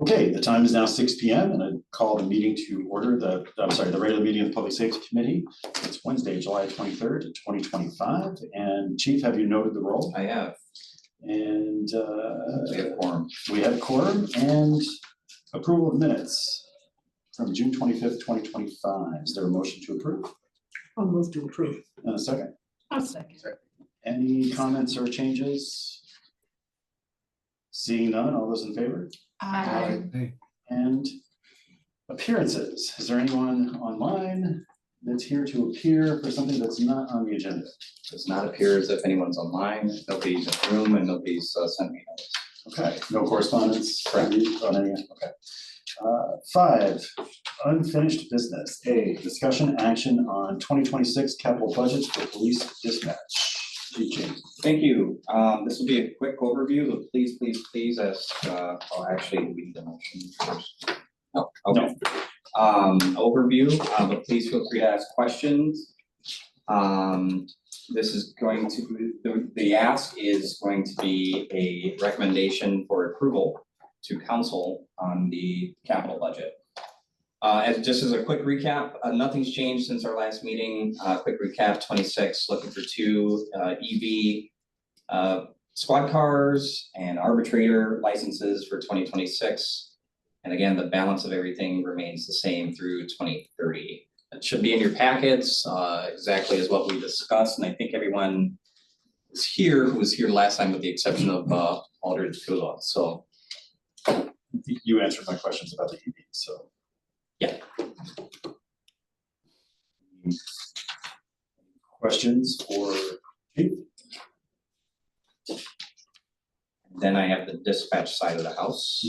Okay, the time is now 6 p.m. and I call the meeting to order the regular meeting of the Public Safety Committee. It's Wednesday, July 23rd, 2025. And Chief, have you noted the roll? I have. And We have quorum. We have quorum and approval of minutes from June 25th, 2025. Is there a motion to approve? I'll move to approve. And a second. I'll second. Any comments or changes? Seeing none, all those in favor? Aye. And appearances. Is there anyone online that's here to appear for something that's not on the agenda? Does not appear as if anyone's online, nobody's in the room, and nobody's sent me notice. Okay, no correspondence? Correct. On any, okay. 5, unfinished business. A, discussion action on 2026 capital budgets for police dispatch. Chief James. Thank you. This will be a quick overview, but please ask, I'll actually read the motion first. Oh, okay. Overview, but please feel free to ask questions. This is going to, the ask is going to be a recommendation for approval to council on the capital budget. Just as a quick recap, nothing's changed since our last meeting. Quick recap, 26, looking for 2 EV squad cars and arbitrator licenses for 2026. And again, the balance of everything remains the same through 2030. It should be in your packets, exactly as what we discussed. And I think everyone is here who was here last time with the exception of Aldridge Kula. So You answered my questions about the EV, so. yeah. Questions for Chief? Then I have the dispatch side of the house.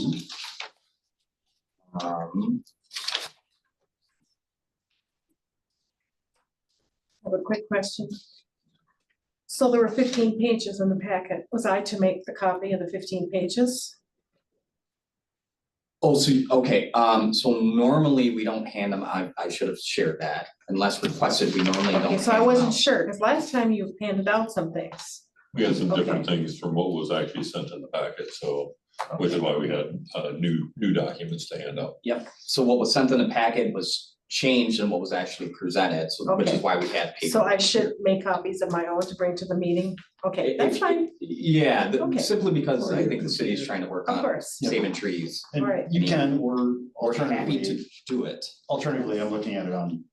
I have a quick question. So there were 15 pages in the packet. Was I to make the copy of the 15 pages? Oh, so, okay, so normally we don't hand them, I should have shared that, unless requested, we normally don't. Okay, so I wasn't sure, because last time you handed out some things. We had some different things from what was actually sent in the packet, so, which is why we had new documents to hand out. Yep, so what was sent in the packet was changed in what was actually presented, so, which is why we had paper. So I should make copies of my own to bring to the meeting? Okay, that's fine, Yeah, Okay. simply because I think the city is trying to work of on course. saving trees. And Right. you can, or We're happy alternatively, to do it. I'm looking at it on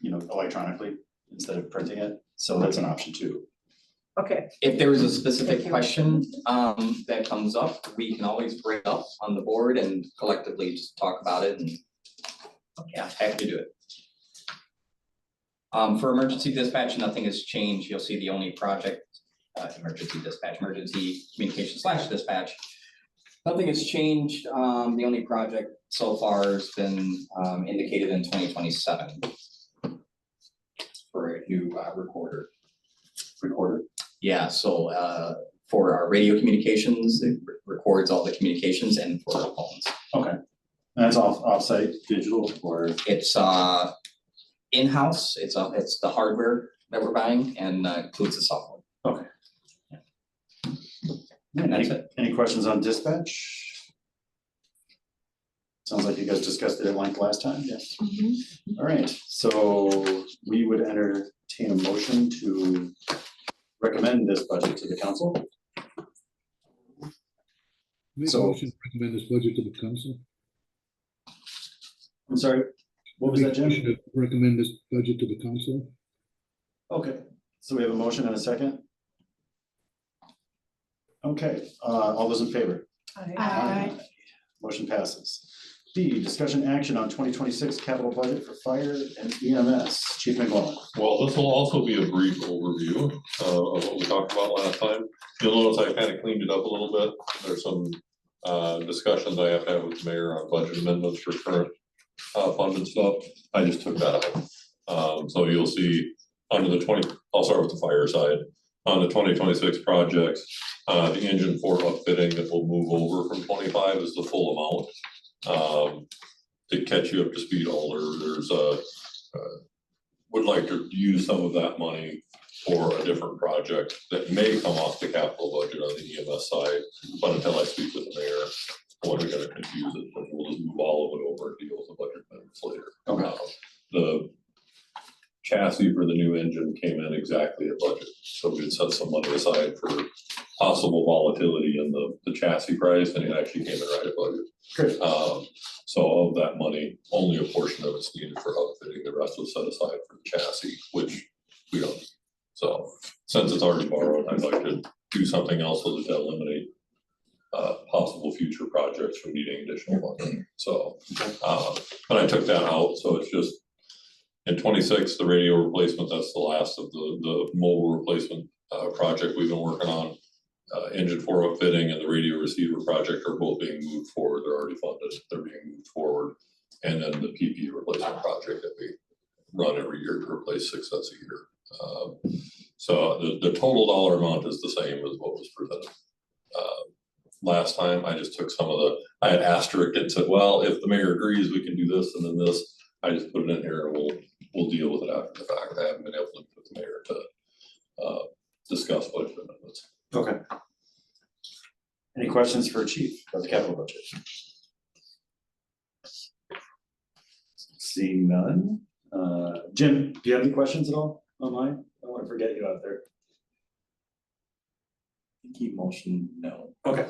electronically instead of printing it, so that's an option too. Okay, If there is a specific Thank you. question that comes up, we can always bring it up on the board and collectively just talk about it and yeah, happy to do it. For emergency dispatch, nothing has changed. You'll see the only project, emergency communication / dispatch. Nothing has changed. The only project so far has been indicated in 2027 for a new recorder. Yeah, so for our radio communications, it records all the communications and for our phones. Okay, and that's off-site digital or? It's in-house, it's the hardware that we're buying and includes the software. Okay. And that's it. Any questions on dispatch? Sounds like you guys discussed it at length last time, yes. All right, so we would entertain a motion to recommend this budget to the council. Make a So- motion to recommend this budget to the council. I'm sorry, what was that, Jim? Motion to recommend this budget to the council. Okay, so we have a motion and a second. Okay, all those in favor? Aye. Motion passes. B, discussion action on 2026 capital budget for fire and EMS. Chief McGlone. Well, this will also be a brief overview of what we talked about last time. You'll notice I kind of cleaned it up a little bit. There's some discussions I have to have with the mayor on budget amendments for current funded stuff. I just took that out. So you'll see under the I'll start with the fire side. On the 2026 projects, the engine 4 upfitting that will move over from 25 is the full amount. To catch you up to speed, Alder, there's would like to use some of that money for a different project that may come off the capital budget on the EMS side, but until I speak with the mayor, I wasn't gonna confuse it chassis for the new engine came in exactly at budget. So we had set some money aside for possible volatility in the chassis price, and it actually came in right at budget. Great. So of that money, only a portion of it's needed for outfitting, the rest was set aside for the chassis, which we don't. So since it's already borrowed, I'd like to do something else so that to eliminate possible future projects from needing additional money. So, but I took that out, so it's just in 26, the radio replacement, that's the last of the mobile replacement project we've been working on. Engine 4 upfitting and the radio receiver project are both being moved forward. They're already funded. They're being moved forward. And then the PP replacement project that we run every year to replace 6 sets a year. So the total dollar amount is the same as what was presented. Last time, I just took some of I had asterisked it and said, well, if the mayor agrees, we can do this and then this. I just put it in here and we'll deal with it after the fact. I haven't been able to meet with the mayor to discuss budget amendments. Okay. Any questions for Chief about the capital budget? Seeing none. Jim, do you have any questions at all online? I don't want to forget you out there. Keep motion, no. Okay,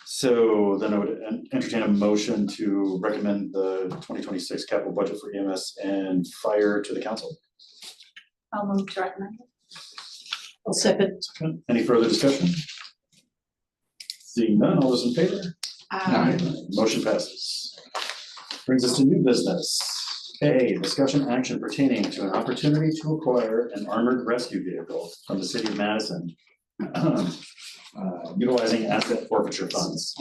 so then I would entertain a motion to recommend the 2026 capital budget for EMS and fire to the council. I'll move to recommend. I'll second. Any further discussion? Seeing none, all those in favor? Motion passes. Brings us to new business. A, discussion action pertaining to an opportunity to acquire an armored rescue vehicle from the city of Madison. Utilizing asset forfeiture funds.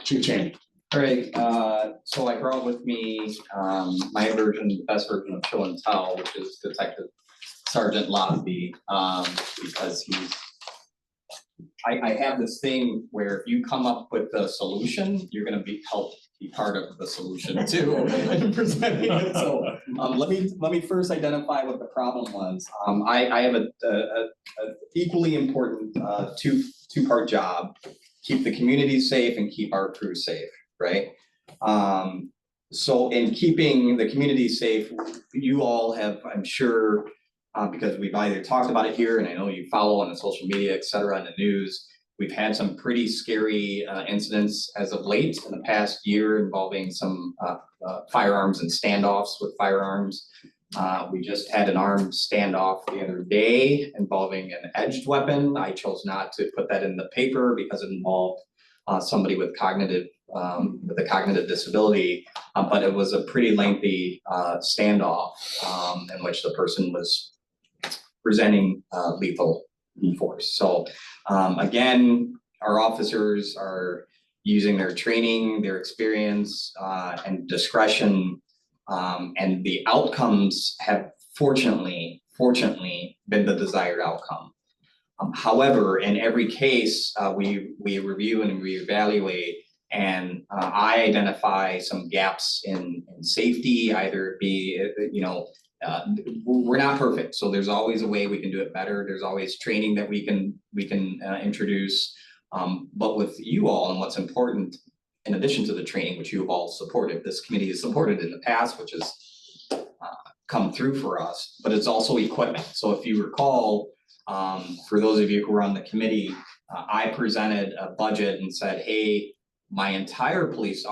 Chief Cheney. All right, so I brought with me, my version, the best version of show and tell, which is Detective Sergeant Losby, because I have this thing where if you come up with the solution, you're gonna help be part of the solution too, in presenting it. So, let me first identify what the problem was. I have a equally important, two-part job: keep the community safe and keep our crew safe, right? So in keeping the community safe, you all have, I'm sure, because we've either talked about it here, and I know you follow on the social media, et cetera, and the news. We've had some pretty scary incidents as of late in the past year involving some firearms and standoffs with firearms. We just had an armed standoff the other day involving an edged weapon. I chose not to put that in the paper because it involved somebody with a cognitive disability, but it was a pretty lengthy standoff in which the person was presenting lethal force. So again, our officers are using their training, their experience, and discretion, and the outcomes have fortunately been the desired outcome. However, in every case, we review and reevaluate, and I identify some gaps in safety, either it be, we're not perfect, so there's always a way we can do it better. There's always training that we can introduce. But with you all, and what's important, in addition to the training, which you have all supported, this committee has supported in the past, which has come through for us, but it's also equipment. So if you recall, for those of you who were on the committee, I presented a budget and said, hey, our entire police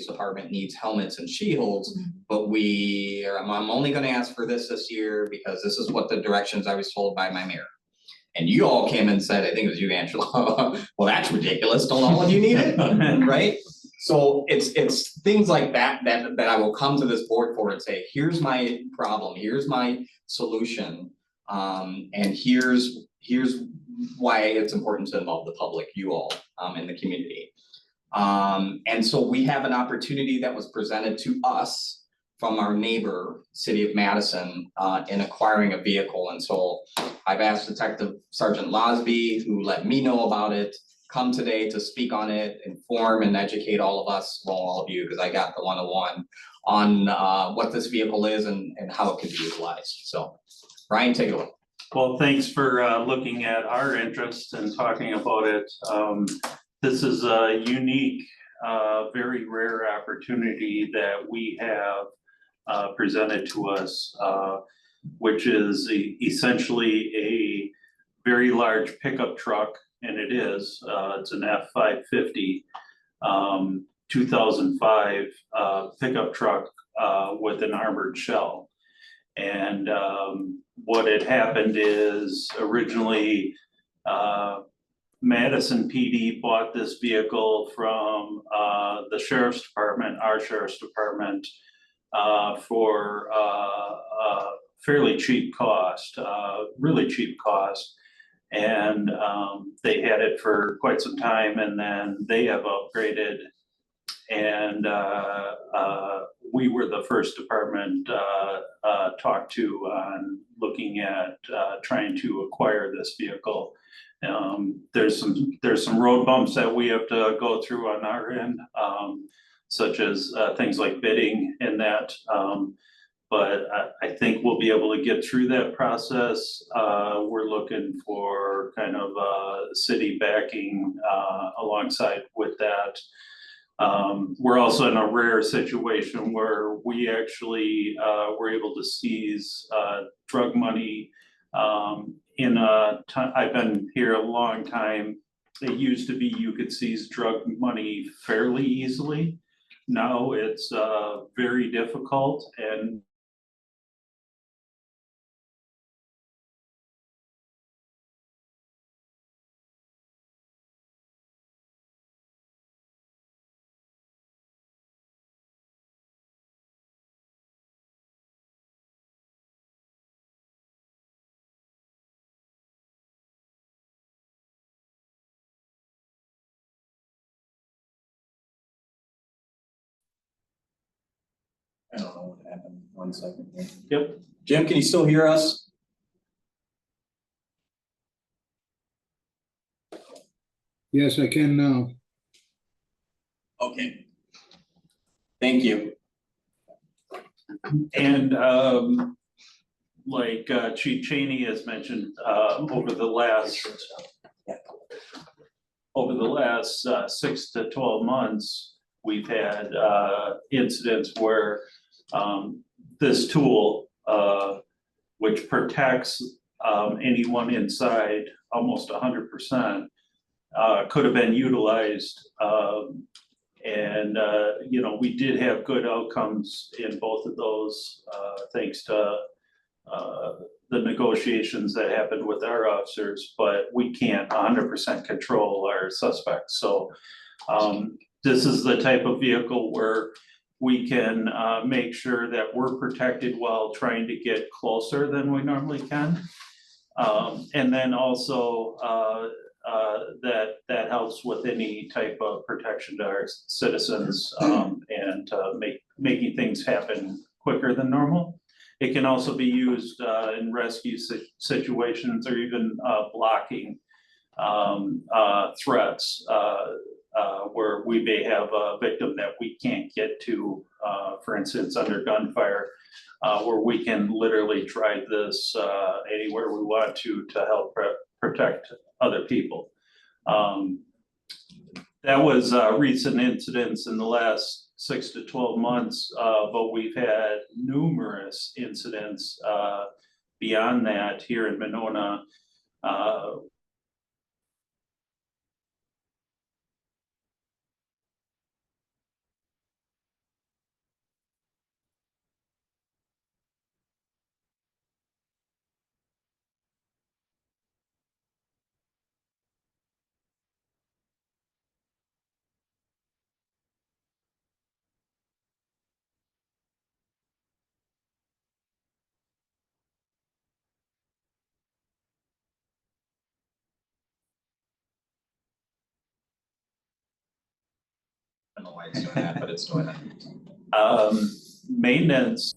department needs helmets and shields, but I'm only gonna ask for this year because this is what the directions I was told by my mayor. And you all came and said, I think it was you, Angela, well, that's ridiculous, don't all of you need it, right? So it's things like that I will come to this board for and say, here's my problem, here's my solution, and here's why it's important to involve the public, you all, in the community. And so we have an opportunity that was presented to us from our neighbor, City of Madison, in acquiring a vehicle. And so I've asked Detective Sergeant Losby, who let me know about it, come today to speak on it, inform and educate all of us, well, all of you, because I got the 101 on what this vehicle is and how it could be utilized. So Brian, take it away. Well, thanks for looking at our interest and talking about it. This is a unique, very rare opportunity that we have presented to us. which is essentially a very large pickup truck, and it is, it's an F-550, 2005 pickup truck with an armored shell. And what had happened is originally Madison PD bought this vehicle from the sheriff's department, our sheriff's department, for a fairly cheap cost, really cheap cost. And they had it for quite some time, and then they have upgraded. And we were the first department talked to on looking at trying to acquire this vehicle. There's some road bumps that we have to go through on our end, such as things like bidding and that. But I think we'll be able to get through that process. We're looking for kind of city backing alongside with that. We're also in a rare situation where we actually were able to seize drug money in a time. I've been here a long time. It used to be you could seize drug money fairly easily. Now it's very difficult, and I don't know what happened. 1 second here. yep. Jim, can you still hear us? Yes, I can now. Okay. Thank you. And like Chief Cheney has mentioned, over the last 6 to 12 months, we've had incidents where this tool, which protects anyone inside almost 100%, could have been utilized. And you know, we did have good outcomes in both of those, thanks to the negotiations that happened with our officers, but we can't 100% control our suspects. So this is the type of vehicle where we can make sure that we're protected while trying to get closer than we normally can. And then also that helps with any type of protection to our citizens, and making things happen quicker than normal. It can also be used in rescue situations, or even blocking threats where we may have a victim that we can't get to, for instance, under gunfire, where we can literally drive this anywhere we want to help protect other people. That was recent incidents in the last 6 to 12 months, but we've had numerous incidents beyond that here in Monona. I don't know why it's doing that, but it's doing it. Maintenance.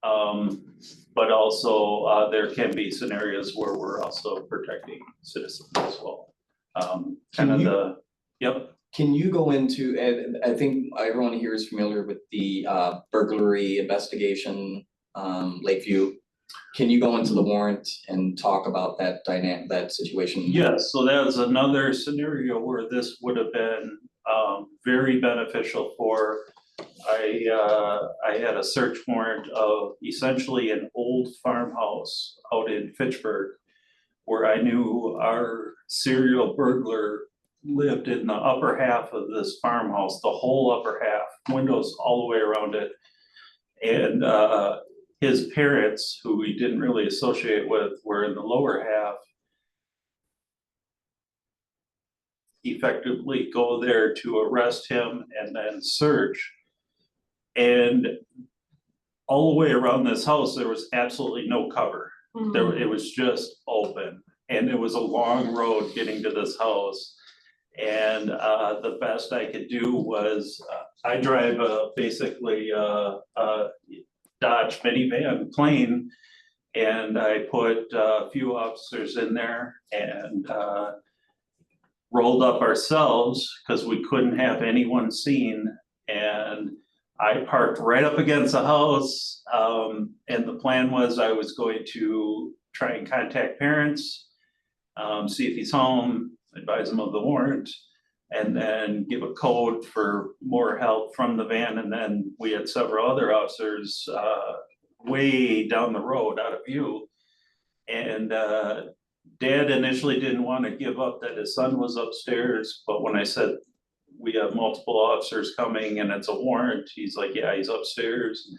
But also, there can be scenarios where we're also protecting citizens as well. Kind of Can you- the, yep, Can you go into, and I think everyone here is familiar with the burglary investigation, Lakeview. Can you go into the warrant and talk about that that situation? yes, so that was another scenario where this would have been very beneficial for. I had a search warrant of essentially an old farmhouse out in Fitchburg, where I knew our serial burglar lived in the upper half of this farmhouse, the whole upper half, windows all the way around it. And his parents, who we didn't really associate with, were in the lower half. Effectively go there to arrest him and then search. And all the way around this house, there was absolutely no cover. There, it was just open, and it was a long road getting to this house. And the best I could do was, I drive basically a Dodge minivan plane. And I put a few officers in there and rolled up ourselves because we couldn't have anyone seen. And I parked right up against the house. And the plan was I was going to try and contact parents, see if he's home, advise him of the warrant, and then give a code for more help from the van. And then we had several other officers way down the road out of view. And Dad initially didn't want to give up that his son was upstairs, but when I said we have multiple officers coming and it's a warrant, he's like, yeah, he's upstairs.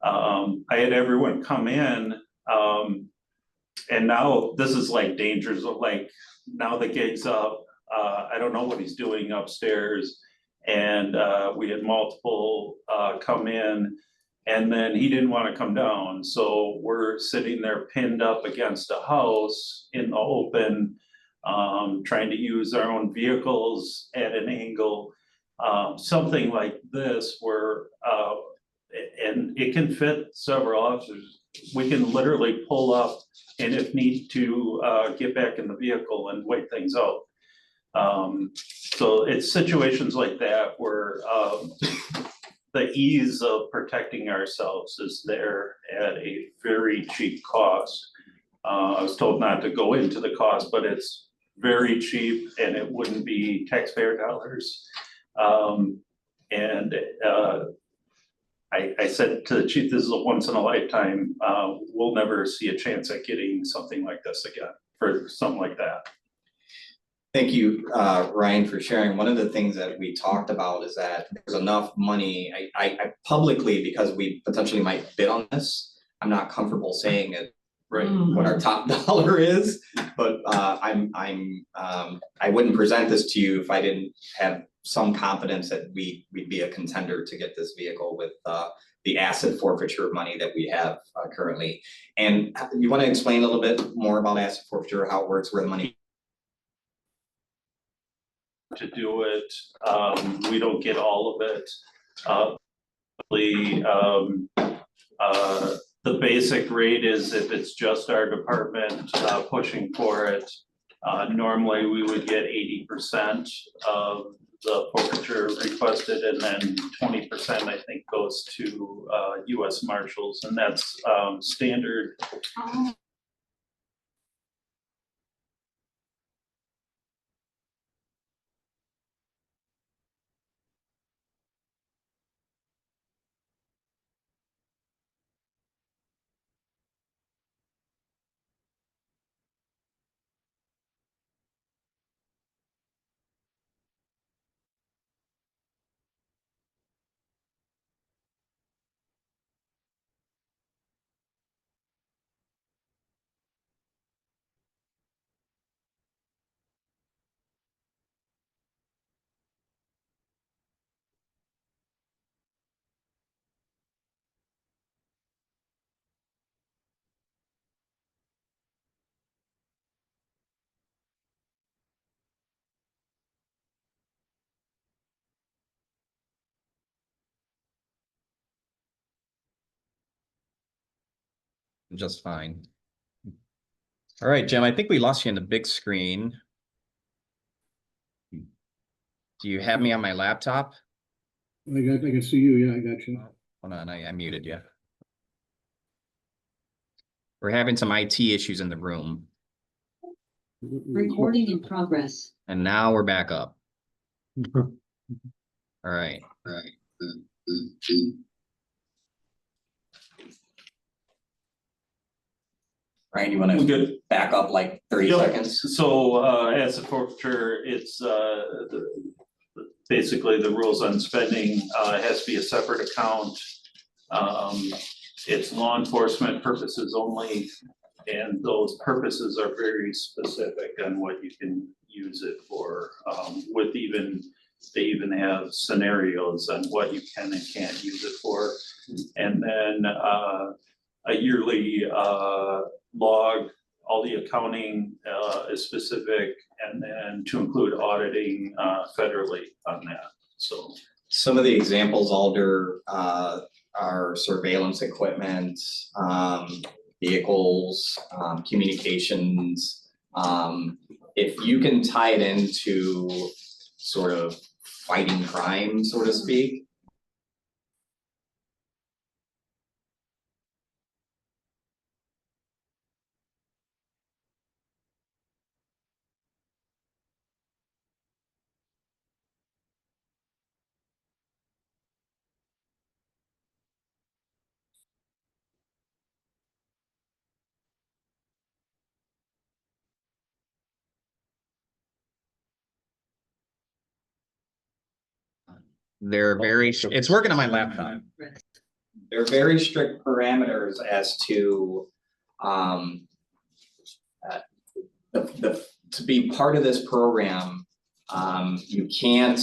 I had everyone come in, and now this is like dangers of like, now the gig's up. I don't know what he's doing upstairs. And we had multiple come in, and then he didn't want to come down. So we're sitting there pinned up against a house in the open, trying to use our own vehicles at an angle, something like this where, and it can fit several officers. We can literally pull up and if need to get back in the vehicle and wait things out. So it's situations like that where the ease of protecting ourselves is there at a very cheap cost. I was told not to go into the cost, but it's very cheap and it wouldn't be taxpayer dollars. And I said to the chief, this is a once in a lifetime. We'll never see a chance at getting something like this again for something like that. Thank you, Ryan, for sharing. One of the things that we talked about is that there's enough money, I publicly, because we potentially might bid on this, I'm not comfortable saying it, right, what our top dollar is, but I wouldn't present this to you if I didn't have some confidence that we'd be a contender to get this vehicle with the asset forfeiture money that we have currently. And you want to explain a little bit more about asset forfeiture, how it works, where the money to do it, we don't get all of it. The basic rate is if it's just our department pushing for it, normally we would get 80% of the forfeiture requested, and then 20% I think goes to US Marshals, and that's standard. just fine. All right, Jim, I think we lost you in the big screen. Do you have me on my laptop? I can see you, yeah, I got you. Hold on, I muted you. We're having some IT issues in the room, Recording in progress. and now we're back up. All right. Ryan, you wanna We good. back up like 30 Yep. seconds? So, as a forfeiture, it's, basically the rules on spending, it has to be a separate account. It's law enforcement purposes only, and those purposes are very specific on what you can use it for. They even have scenarios on what you can and can't use it for. And then, a yearly, log, all the accounting is specific, and then to include auditing federally on that, so. Some of the examples, Alder, are surveillance equipment, vehicles, communications. If you can tie it into sort of fighting crime, so to speak. They're very, it's working on my laptop. There are very strict parameters as to, to be part of this program, you can't,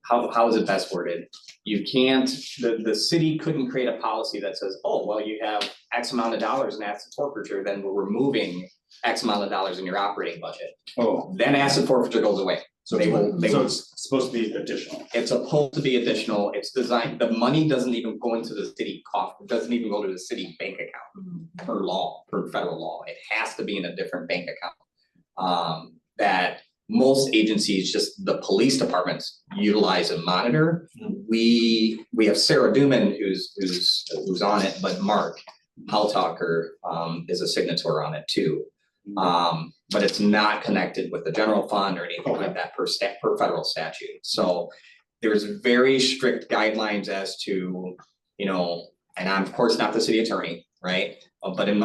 how is it best worded? You can't, the city couldn't create a policy that says, oh, well, you have X amount of dollars in asset forfeiture, then we're removing X amount of dollars in your operating budget. Oh, Then asset forfeiture goes away. so They will- it's supposed to be additional. It's supposed to be additional, it's designed, the money doesn't even go into the city coffers, it doesn't even go to the city bank account per law, per federal law, it has to be in a different bank account. That most agencies, just the police departments utilize and monitor. We have Sarah Duman who's on it, but Mark Haltalker is a signator on it too. But it's not connected with the general fund or anything like that per federal statute. So there's very strict guidelines as to, you know, and I'm of course not the city attorney, right? But in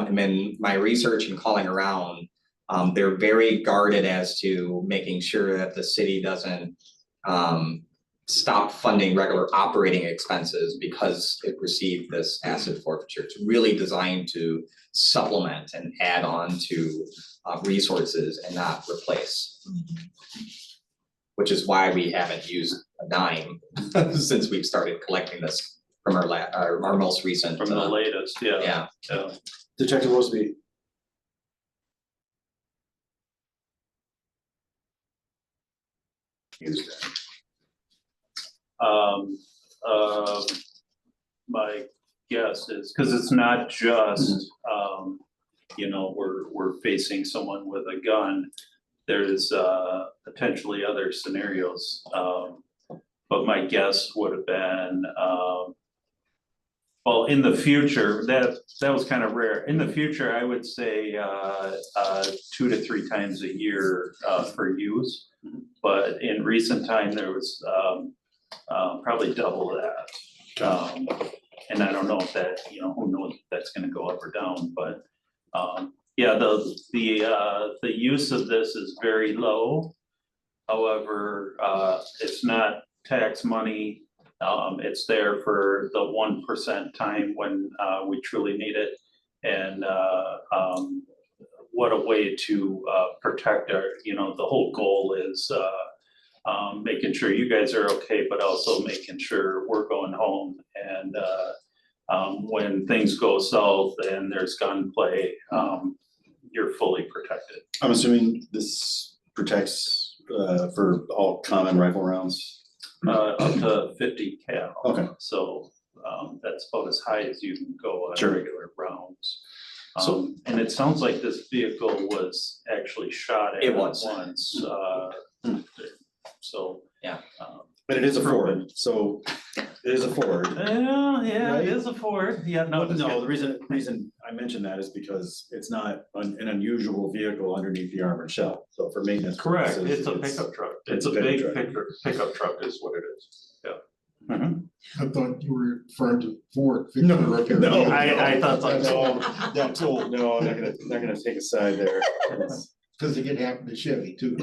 my research and calling around, they're very guarded as to making sure that the city doesn't stop funding regular operating expenses because it received this asset forfeiture. It's really designed to supplement and add on to resources and not replace. Which is why we haven't used a dime since we've started collecting this from our most recent. From the latest, yeah. Yeah, Detective Roseby. Used it. My guess is, because it's not just, you know, we're facing someone with a gun. There's potentially other scenarios, but my guess would have been, well, in the future, that was kind of rare. In the future, I would say 2 to 3 times a year for use. But in recent time, there was probably double that. And I don't know if that, you know, who knows if that's gonna go up or down, but yeah, the use of this is very low. However, it's not tax money. It's there for the 1% time when we truly need it. And what a way to protect our, you know, the whole goal is making sure you guys are okay, but also making sure we're going home. And when things go south and there's gunplay, you're fully protected. I'm assuming this protects for all common rifle rounds. Up to 50 cal. Okay. So that's about as high as you can go on Sure. regular rounds. So- And it sounds like this vehicle was actually shot at It was. once, so. Yeah. But it is a Ford, so it is a Ford. Yeah, Right? it is a Ford, yeah, no. No, the reason I mentioned that is because it's not an unusual vehicle underneath the armored shell, so for maintenance. Correct, purposes, it's a pickup truck, it's it's a a big pickup pickup truck is what it is, yeah. I thought you were referring to Ford. No, Victor no. Repair. I thought so. No, that's old, no, I'm not gonna take a side there. Cause it could happen to Chevy too.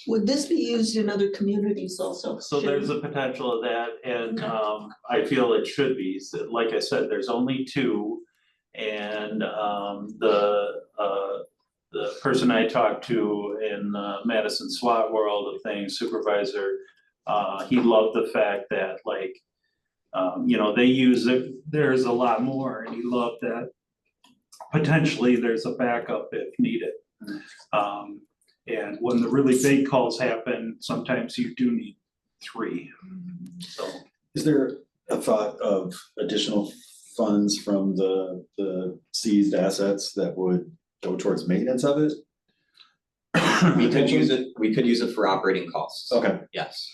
Would this be used in other communities also? So there's a potential of that, and I feel it should be, so like I said, there's only two. And the person I talked to in Madison SWAT world of things, supervisor, he loved the fact that like, they use it, there's a lot more, and he loved that potentially there's a backup if needed. And when the really big calls happen, sometimes you do need three, so. Is there a thought of additional funds from the seized assets that would go towards maintenance of it? We could use it for operating costs. Okay, Yes.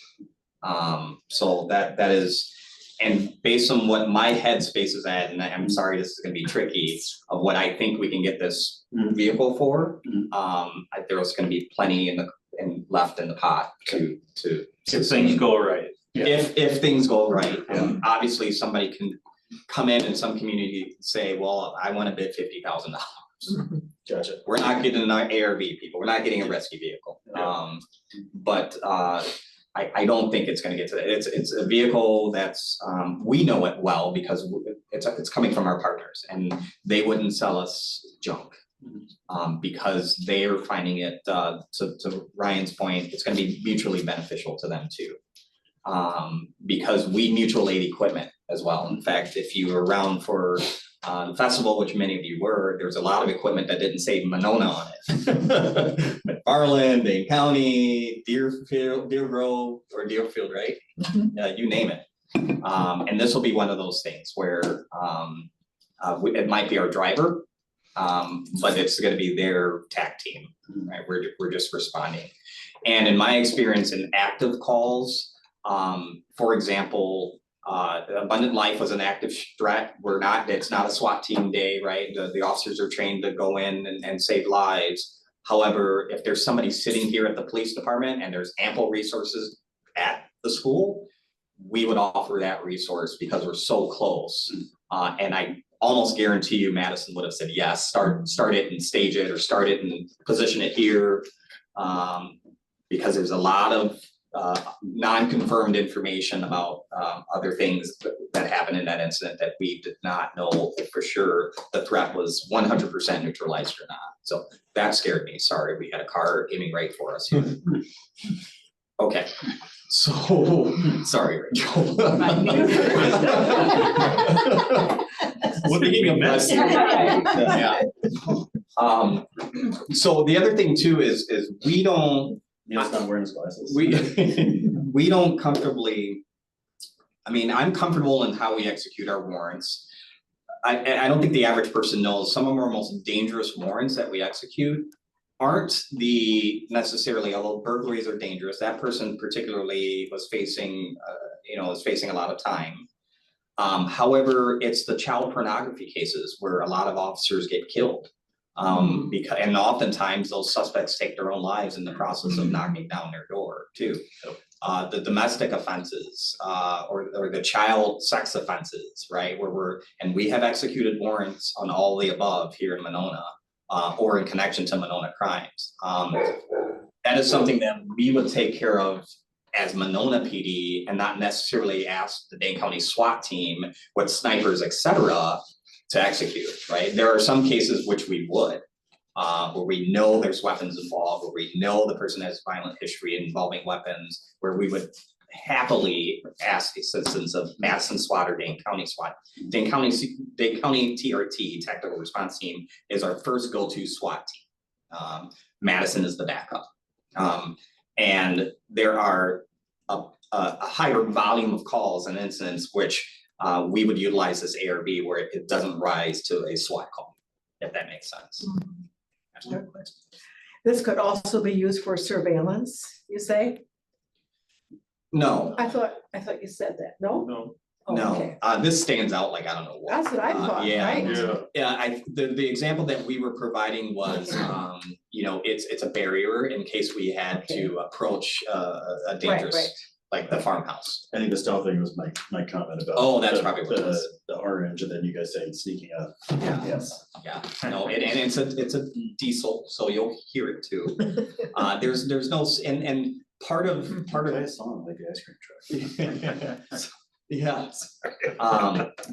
So that is, and based on what my headspace is at, and I'm sorry, this is gonna be tricky, of what I think we can get this vehicle for. There's gonna be plenty left in the pot to. If things go right. If things go right, obviously somebody can come in some community and say, well, I wanna bid $50,000. gotcha. We're not getting an ARV people, we're not getting a rescue vehicle. But I don't think it's gonna get to that. It's a vehicle that's, we know it well because it's coming from our partners and they wouldn't sell us junk. Because they are finding it, to Ryan's point, it's gonna be mutually beneficial to them too. Because we mutual aid equipment as well. In fact, if you were around for the festival, which many of you were, there was a lot of equipment that didn't say Monona on it. McFarland, Dane County, Deerfield, Deer Grove, or Deerfield, right? You name it. And this will be one of those things where it might be our driver, but it's gonna be their TAC team, right? We're just responding. And in my experience in active calls, for example, Abundant Life was an active threat. It's not a SWAT team day, right? The officers are trained to go in and save lives. However, if there's somebody sitting here at the police department and there's ample resources at the school, we would offer that resource because we're so close. And I almost guarantee you Madison would have said, yes, start it and stage it or start it and position it here. Because there's a lot of non-confirmed information about other things that happened in that incident that we did not know if for sure the threat was 100% neutralized or not. So that scared me. Sorry, we had a car aiming right for us here. Okay, so sorry, Rachel. Speaking of rescue. Yeah. So the other thing too is we don't. Yeah, it's not wearing his glasses. We don't comfortably, I mean, I'm comfortable in how we execute our warrants. I don't think the average person knows some of our most dangerous warrants that we execute aren't necessarily, although burglaries are dangerous, that person particularly was facing, is facing a lot of time. However, it's the child pornography cases where a lot of officers get killed. Because, and oftentimes those suspects take their own lives in the process of knocking down their door too. The domestic offenses, or the child sex offenses, right? And we have executed warrants on all the above here in Monona, or in connection to Monona crimes. That is something that we would take care of as Monona PD and not necessarily ask the Dane County SWAT team with snipers, et cetera, to execute, right? There are some cases which we would, where we know there's weapons involved, where we know the person has violent history involving weapons, where we would happily ask the assistance of Madison SWAT or Dane County SWAT. Dane County TRT, Tactical Response Team, is our first go-to SWAT team. Madison is the backup. And there are a higher volume of calls and incidents which we would utilize this ARB where it doesn't rise to a SWAT call, if that makes sense. This could also be used for surveillance, you say? No, I thought you said that, no? No, Oh, no, okay. this stands out like I don't know what. That's what I thought, yeah. right? yeah, Yeah, the example that we were providing was, you know, it's a barrier in case we had to approach a dangerous, like the farmhouse. I think the stealthing was my comment about. Oh, that's the- probably what it was. The orange, and then you guys saying sneaking up. Yeah. Yes. Yeah, no, and it's a diesel, so you'll hear it too. There's no, and part of, I saw him like the ice cream truck. yeah.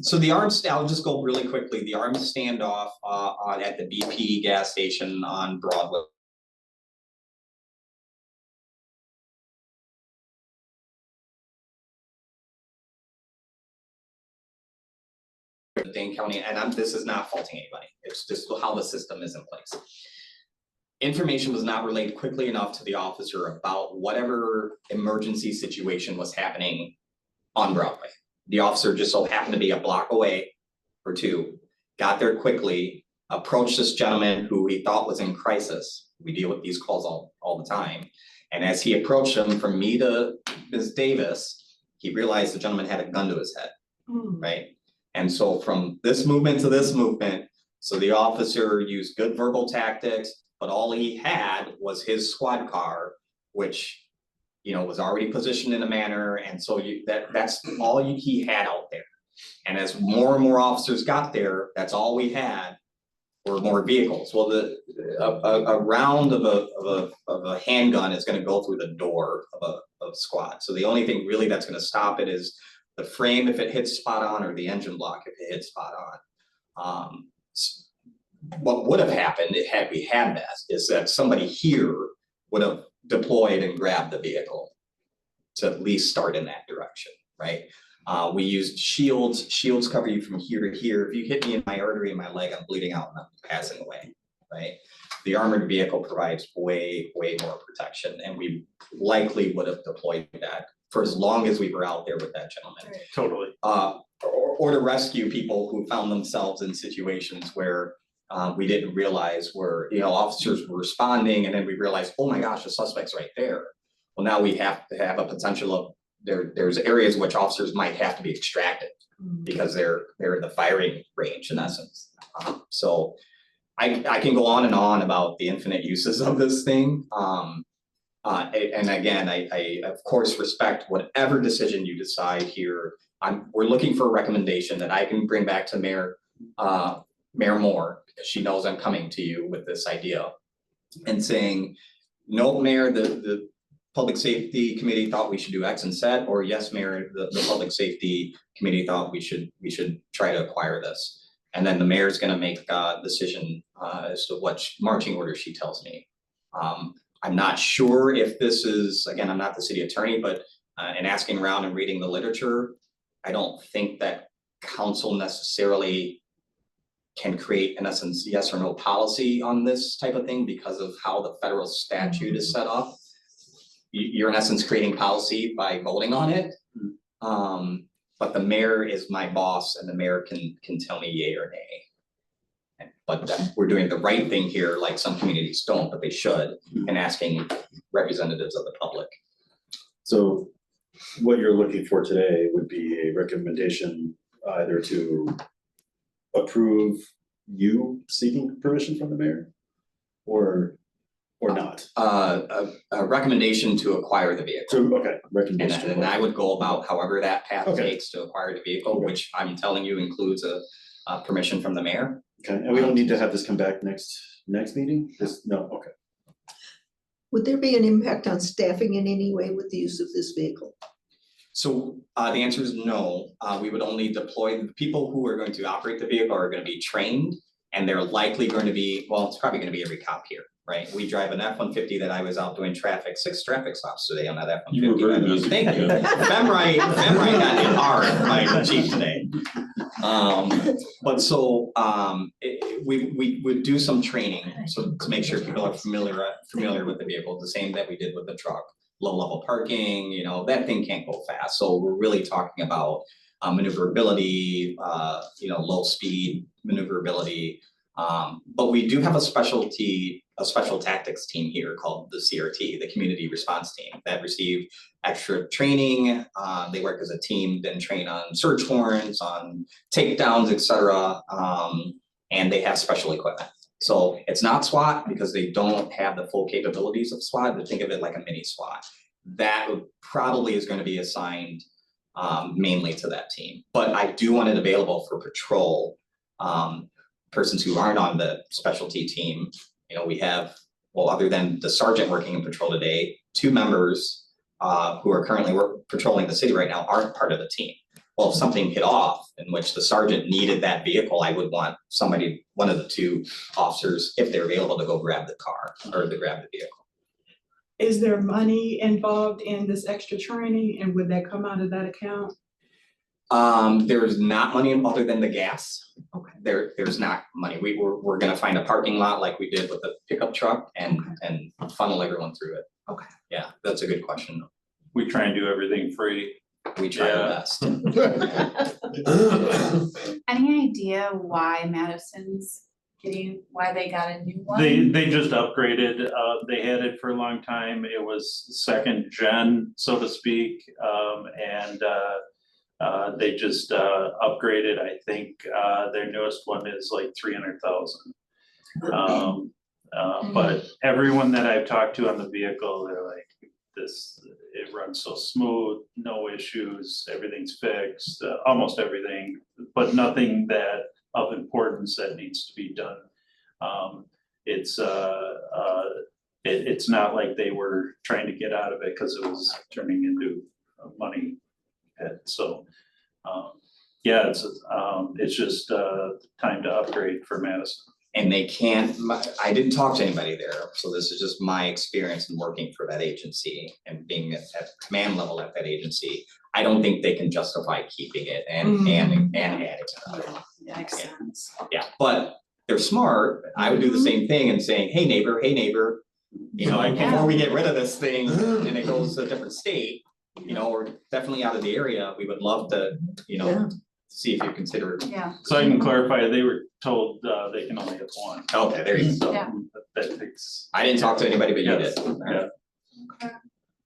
So the armed, I'll just go really quickly, the armed standoff, at the BP gas station on Broadway. Dane County, and this is not faulting anybody, it's just how the system is in place. Information was not relayed quickly enough to the officer about whatever emergency situation was happening on Broadway. The officer just so happened to be a block away or two, got there quickly, approached this gentleman who he thought was in crisis. We deal with these calls all the time. And as he approached him from me to Ms. Davis, he realized the gentleman had a gun to his head, Hmm. right? And so from this movement to this movement, so the officer used good verbal tactics, but all he had was his squad car, which, you know, was already positioned in a manner, and so that's all he had out there. And as more and more officers got there, that's all we had were more vehicles. Well, a round of a handgun is gonna go through the door of a squad. So the only thing really that's gonna stop it is the frame if it hits spot on, or the engine block if it hits spot on. What would have happened had we had that is that somebody here would have deployed and grabbed the vehicle to at least start in that direction, right? We used shields cover you from here to here. If you hit me in my artery in my leg, I'm bleeding out and I'm passing away, right? The armored vehicle provides way more protection, and we likely would have deployed that for as long as we were out there with that gentleman. totally. Or to rescue people who found themselves in situations where we didn't realize where, you know, officers were responding, and then we realized, oh my gosh, the suspect's right there. Well, now we have to have a potential of, there's areas which officers might have to be extracted because they're in the firing range in essence. So I can go on and on about the infinite uses of this thing. And again, I of course respect whatever decision you decide here. We're looking for a recommendation that I can bring back to Mayor Moore, because she knows I'm coming to you with this idea. And saying, no, Mayor, the Public Safety Committee thought we should do X and Z, or yes, Mayor, the Public Safety Committee thought we should try to acquire this. And then the mayor's gonna make a decision as to what marching order she tells me. I'm not sure if this is, again, I'm not the city attorney, but in asking around and reading the literature, I don't think that council necessarily can create, in essence, yes or no policy on this type of thing because of how the federal statute is set up. You're in essence creating policy by voting on it. But the mayor is my boss, and the mayor can tell me yay or nay. But we're doing the right thing here, like some communities don't, but they should, and asking representatives of the public. So what you're looking for today would be a recommendation either to approve you seeking permission from the mayor or not? A recommendation to acquire the vehicle. So, okay, And recommendation. then I would go about however that path Okay. takes to acquire the vehicle, Okay. which I'm telling you includes a permission from the mayor. Okay, and we don't need to have this come back next meeting? No, okay. Would there be an impact on staffing in any way with the use of this vehicle? So the answer is no. We would only deploy the people who are going to operate the vehicle are going to be trained, and they're likely going to be, well, it's probably going to be every cop here, right? We drive an F-150 that I was out doing 6 traffic stops today on that F-150. You were very busy. Thank you. Femrite got hit hard by the chief today. But so we would do some training, so to make sure people are familiar with the vehicle, the same that we did with the truck. Low level parking, you know, that thing can't go fast. So we're really talking about maneuverability, low speed maneuverability. But we do have a special tactics team here called the CRT, the Community Response Team, that received extra training. They work as a team, then train on search warrants, on takedowns, etc. And they have special equipment. So it's not SWAT because they don't have the full capabilities of SWAT, but think of it like a mini SWAT. That probably is going to be assigned mainly to that team. But I do want it available for patrol, persons who aren't on the specialty team. We have, well, other than the sergeant working in patrol today, 2 members who are currently patrolling the city right now aren't part of the team. Well, if something hit off in which the sergeant needed that vehicle, I would want one of the 2 officers, if they're available, to go grab the car or to grab the vehicle. Is there money involved in this extra training, and would that come out of that account? There's not money other than the gas. Okay. There's not money. We're gonna find a parking lot like we did with the pickup truck and funnel everyone through it. Okay. Yeah, that's a good question. We try and do everything free. We try our Yeah. best. Any idea why why they got a new one? They just upgraded, they had it for a long time, it was second gen, so to speak, and they just upgraded. I think their newest one is like 300,000. But everyone that I've talked to on the vehicle, they're like, it runs so smooth, no issues, everything's fixed, almost everything, but nothing that of importance that needs to be done. It's not like they were trying to get out of it because it was turning into a money pit. So yeah, it's just time to upgrade for Madison. And they can't, I didn't talk to anybody there, so this is just my experience in working for that agency and being at command level at that agency. I don't think they can justify keeping it and adding it. Yeah, makes sense. Yeah, but they're smart. I would do the same thing and saying, hey neighbor, like before we get rid of this thing and it goes to a different state, we're definitely out of the area. We would love to, see if you consider. Yeah. So I can clarify, they were told they can only have one. Okay, there you go. So Yeah. that takes. I didn't talk to anybody, but you Yes, did. yeah. Okay.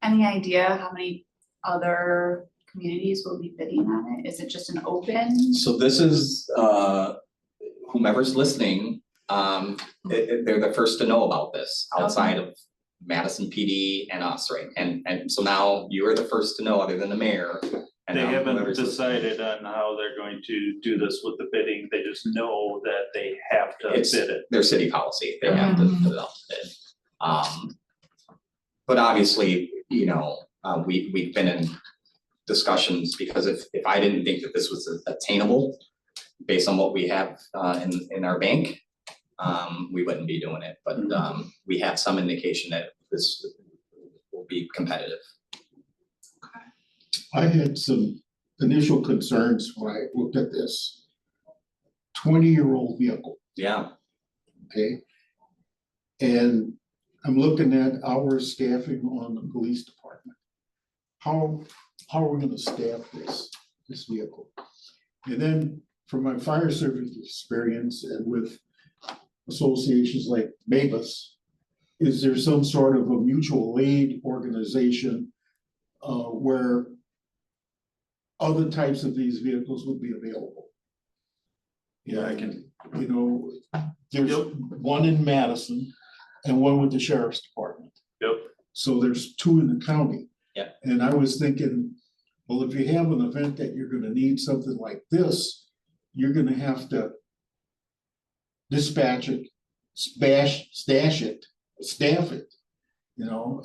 Any idea how many other communities will be bidding on it? Is it just an open? So this is, whomever's listening, they're the first to know about this outside of Madison PD and us, right? And so now you are the first to know, other than the mayor. And They now haven't whoever's listening. decided on how they're going to do this with the bidding, they just know that they have to It's- bid it. Their city policy, they have to put it out to bid. But obviously, we've been in discussions, because if I didn't think that this was attainable based on what we have in our bank, we wouldn't be doing it, but we have some indication that this will be competitive. I had some initial concerns when I looked at this. 20-year-old vehicle, Yeah, okay? And I'm looking at our staffing on the police department. How are we gonna staff this vehicle? And then from my fire service experience and with associations like Mavis, is there some sort of a mutual aid organization where other types of these vehicles would be available? Yeah, I can. There's one in Madison and one with the sheriff's department. Yep. So there's 2 in the county. Yeah. And I was thinking, well, if you have an event that you're gonna need something like this, you're gonna have to dispatch it, staff it,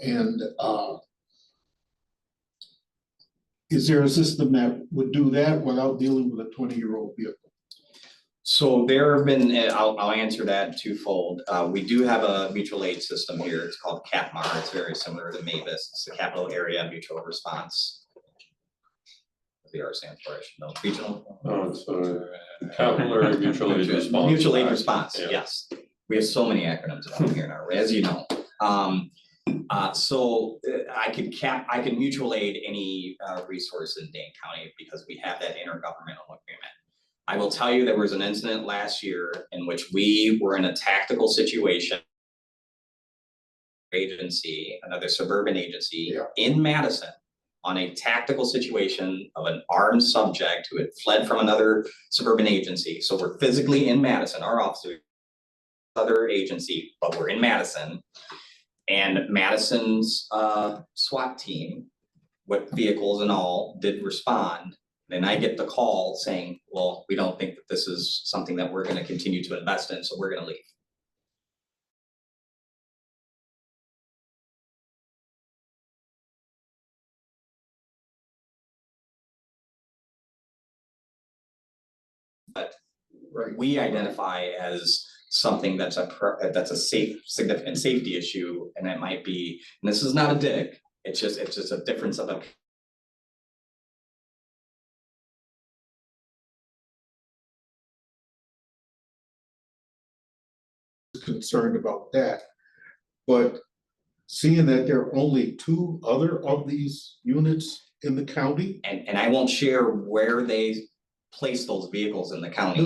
and is there a system that would do that without dealing with a 20-year-old vehicle? so there have been, I'll answer that twofold. We do have a mutual aid system here. It's called CAPMAR. It's very similar to Mavis. It's the Capital Area Mutual Response. What the R stands for, I should know. Regional. Oh, it's capital area mutual aid response. Mutual aid response, Yeah. yes. We have so many acronyms around here now, as you know. I can mutual aid any resource in Dane County because we have that intergovernmental agreement. I will tell you, there was an incident last year in which we were in a tactical situation. Agency, another suburban agency in Madison, on a tactical situation of an armed subject who had fled from another suburban agency. So we're physically in Madison, our officer, other agency, but we're in Madison. And Madison's SWAT team, with vehicles and all, did respond. Then I get the call saying, well, we don't think that this is something that we're gonna continue to invest in, so we're gonna leave. But we identify as something that's a significant safety issue, and it might be, and this is not a dig, it's just a difference of a. Concerned about that. But seeing that there are only 2 other of these units in the county. And I won't share where they place those vehicles in the county.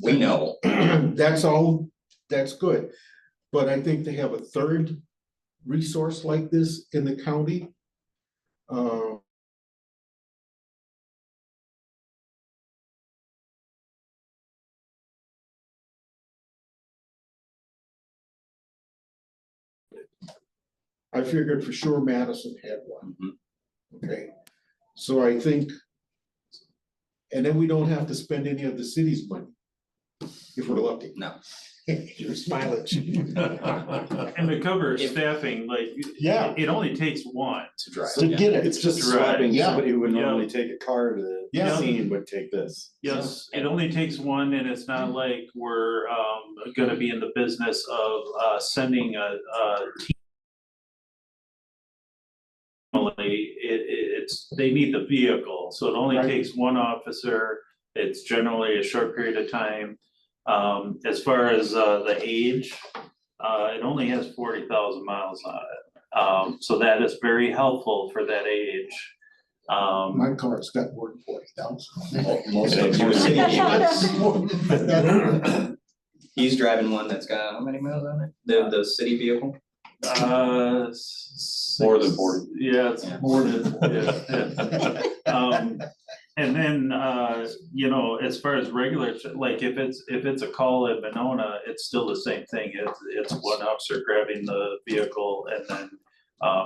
We know. That's all, that's good. But I think they have a 3rd resource like this in the county. I figured for sure Madison had one. Okay, so I think, and then we don't have to spend any of the city's money if we're lucky. No. You're smiling. And to cover staffing, like, Yeah. it only takes one. To drive. To get it, it's just Right. swapping, Yeah. somebody who would Yeah. normally take a car to the Yeah. scene would take this. Yes, it only takes one, and it's not like we're gonna be in the business of sending a team. It's, they need the vehicle, so it only Right. takes one officer. It's generally a short period of time. As far as the age, it only has 40,000 miles on it. So that is very helpful for that age. My car's got more than 40,000. Most of your city vehicles. He's driving one that's got how many miles on it? The city vehicle? More than 40. Yeah, it's Yeah. more than, yeah. And then, you know, as far as regular, like if it's a call at Monona, it's still the same thing. It's one officer grabbing the vehicle, and then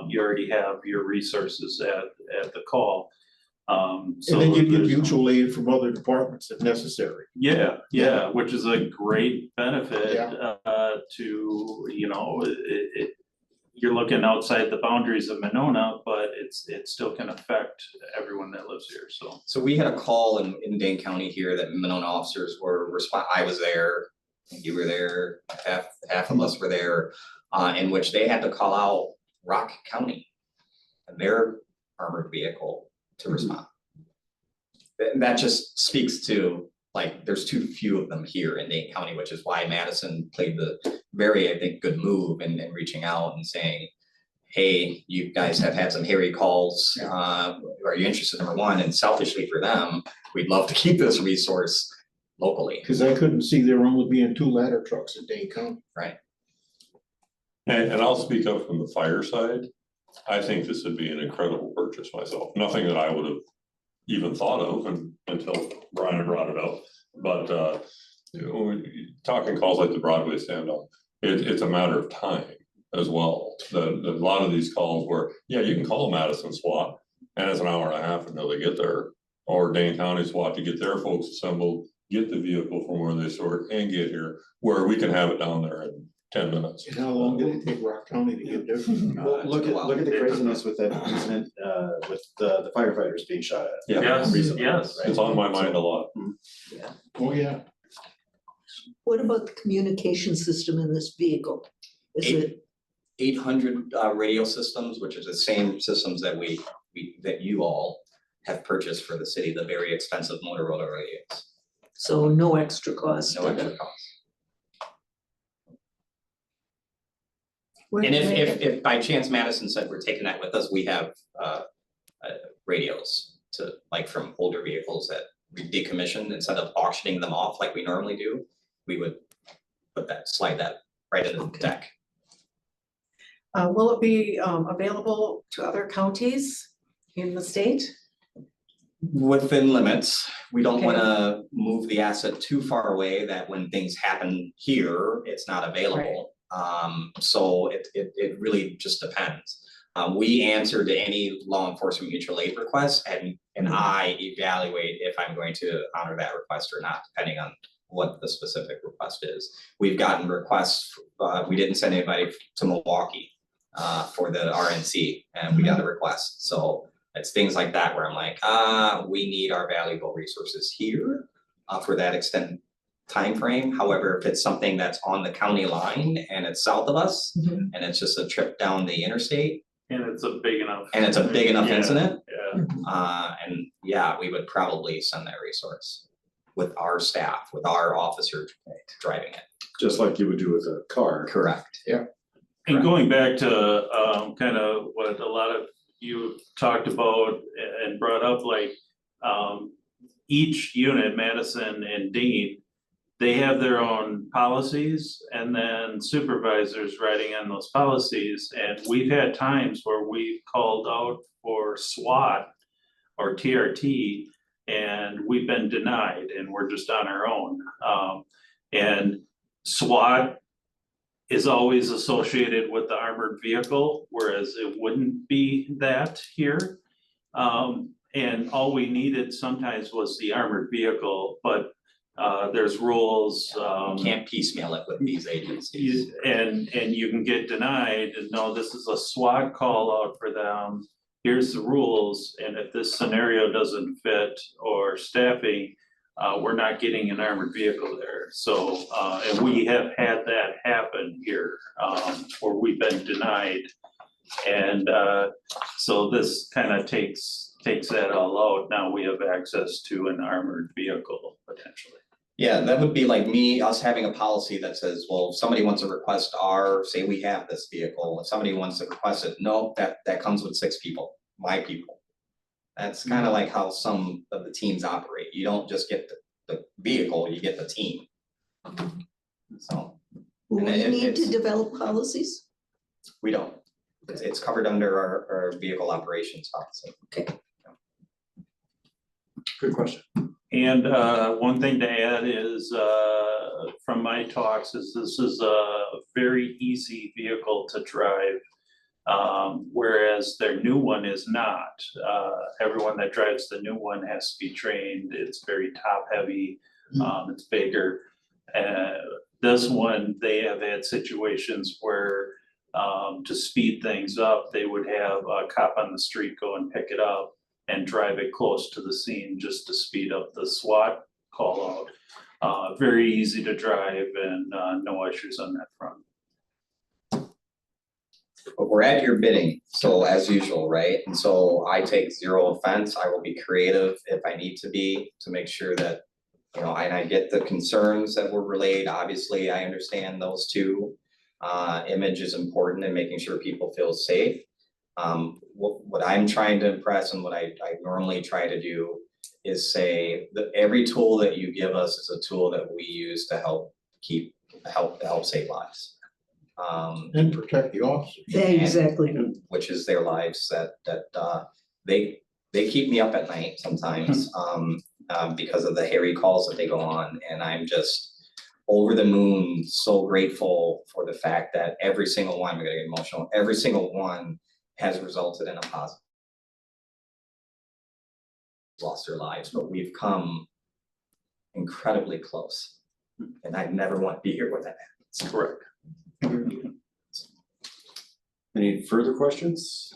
you already have your resources at the call. So And then you get there's- mutual aid from other departments if necessary. Yeah, which is a great benefit Yeah. to, you know, you're looking outside the boundaries of Monona, but it still can affect everyone that lives here, so. So we had a call in Dane County here that Monona officers were I was there, you were there, half of us were there, in which they had to call out Rock County and their armored vehicle to respond. That just speaks to, like, there's too few of them here in Dane County, which is why Madison played the very, I think, good move in reaching out and saying, hey, you guys have had some hairy calls, are you interested, number one, and selfishly for them, we'd love to keep this resource locally. Cause I couldn't see there only being 2 ladder trucks in Dane County. And I'll speak up from the fire side. I think this would be an incredible purchase myself. Nothing that I would have even thought of until Brian brought it up. But talking calls like the Broadway standoff, it's a matter of time as well. A lot of these calls where, yeah, you can call Madison SWAT and it's an hour and a half until they get there. Or Dane County SWAT to get their folks assembled, get the vehicle from where they sort and get here, where we can have it down there in 10 minutes. And how long did it take Rock County to get there? Well, look at the craziness with that incident, with the firefighters being shot at. Yeah. Yes, Recently, yes. right? It's on my mind a lot. Oh, yeah. What about the communication system in this vehicle? Is it, 800 radio systems, which is the same systems that that you all have purchased for the city, the very expensive Motorola radios, so no extra cost? no extra cost. And if by chance Madison said we're taking that with us, we have radios to, like, from older vehicles that we decommissioned, instead of auctioning them off like we normally do, we would slide that right into the deck. Will it be available to other counties in the state? Within limits, we don't wanna move the asset too far away that when things happen here, it's not available. So it really just depends. We answer to any law enforcement mutual aid request, and I evaluate if I'm going to honor that request or not, depending on what the specific request is. We've gotten requests, we didn't send anybody to Milwaukee for the RNC, and we got a request, so it's things like that where I'm like, we need our valuable resources here for that extended time frame. However, if it's something that's on the county line and it's south of us, and it's just a trip down the interstate, And it's a big enough. incident, Yeah, and yeah, we would probably send that resource with our staff, with our officers driving it. Just like you would do with a car. Correct. Yeah. and going back to kind of what a lot of you talked about and brought up, like each unit, Madison and Dean, they have their own policies and then supervisors writing on those policies. And we've had times where we've called out for SWAT or TRT and we've been denied and we're just on our own. And SWAT is always associated with the armored vehicle, whereas it wouldn't be that here. And all we needed sometimes was the armored vehicle, but there's rules. Can't piecemeal it with these agencies. And you can get denied, and no, this is a SWAT call out for them. Here's the rules, and if this scenario doesn't fit or staffing, we're not getting an armored vehicle there. So, and we have had that happen here, where we've been denied. And so this kind of takes that all out. Now we have access to an armored vehicle potentially. Yeah, that would be like us having a policy that says, well, if somebody wants to request say we have this vehicle, if somebody wants to request it, no, that comes with 6 people, my people. That's kind of like how some of the teams operate. You don't just get the vehicle, you get the team. So. We And it- need to it's- develop policies. We don't. It's covered under our vehicle operations policy. Good question. And one thing to add is from my talks is this is a very easy vehicle to drive. Whereas their new one is not. Everyone that drives the new one has to be trained. It's very top heavy. It's bigger. This one, they have had situations where to speed things up, they would have a cop on the street go and pick it up and drive it close to the scene just to speed up the SWAT call out. Very easy to drive and no issues on that front. But we're at your bidding, so as usual, right? And so I take zero offense. I will be creative if I need to be, to make sure that, and I get the concerns that were relayed. Obviously, I understand those two. Image is important and making sure people feel safe. What I'm trying to impress and what I normally try to do is say that every tool that you give us is a tool that we use to help save lives. And protect the officers. Exactly. Which is their lives that they keep me up at night sometimes because of the hairy calls that they go on, and I'm just over the moon, so grateful for the fact that every single one, I'm gonna get emotional, every single one has resulted in a positive. Lost their lives, but we've come incredibly close, and I never want to be here when that happens. Correct. Any further questions?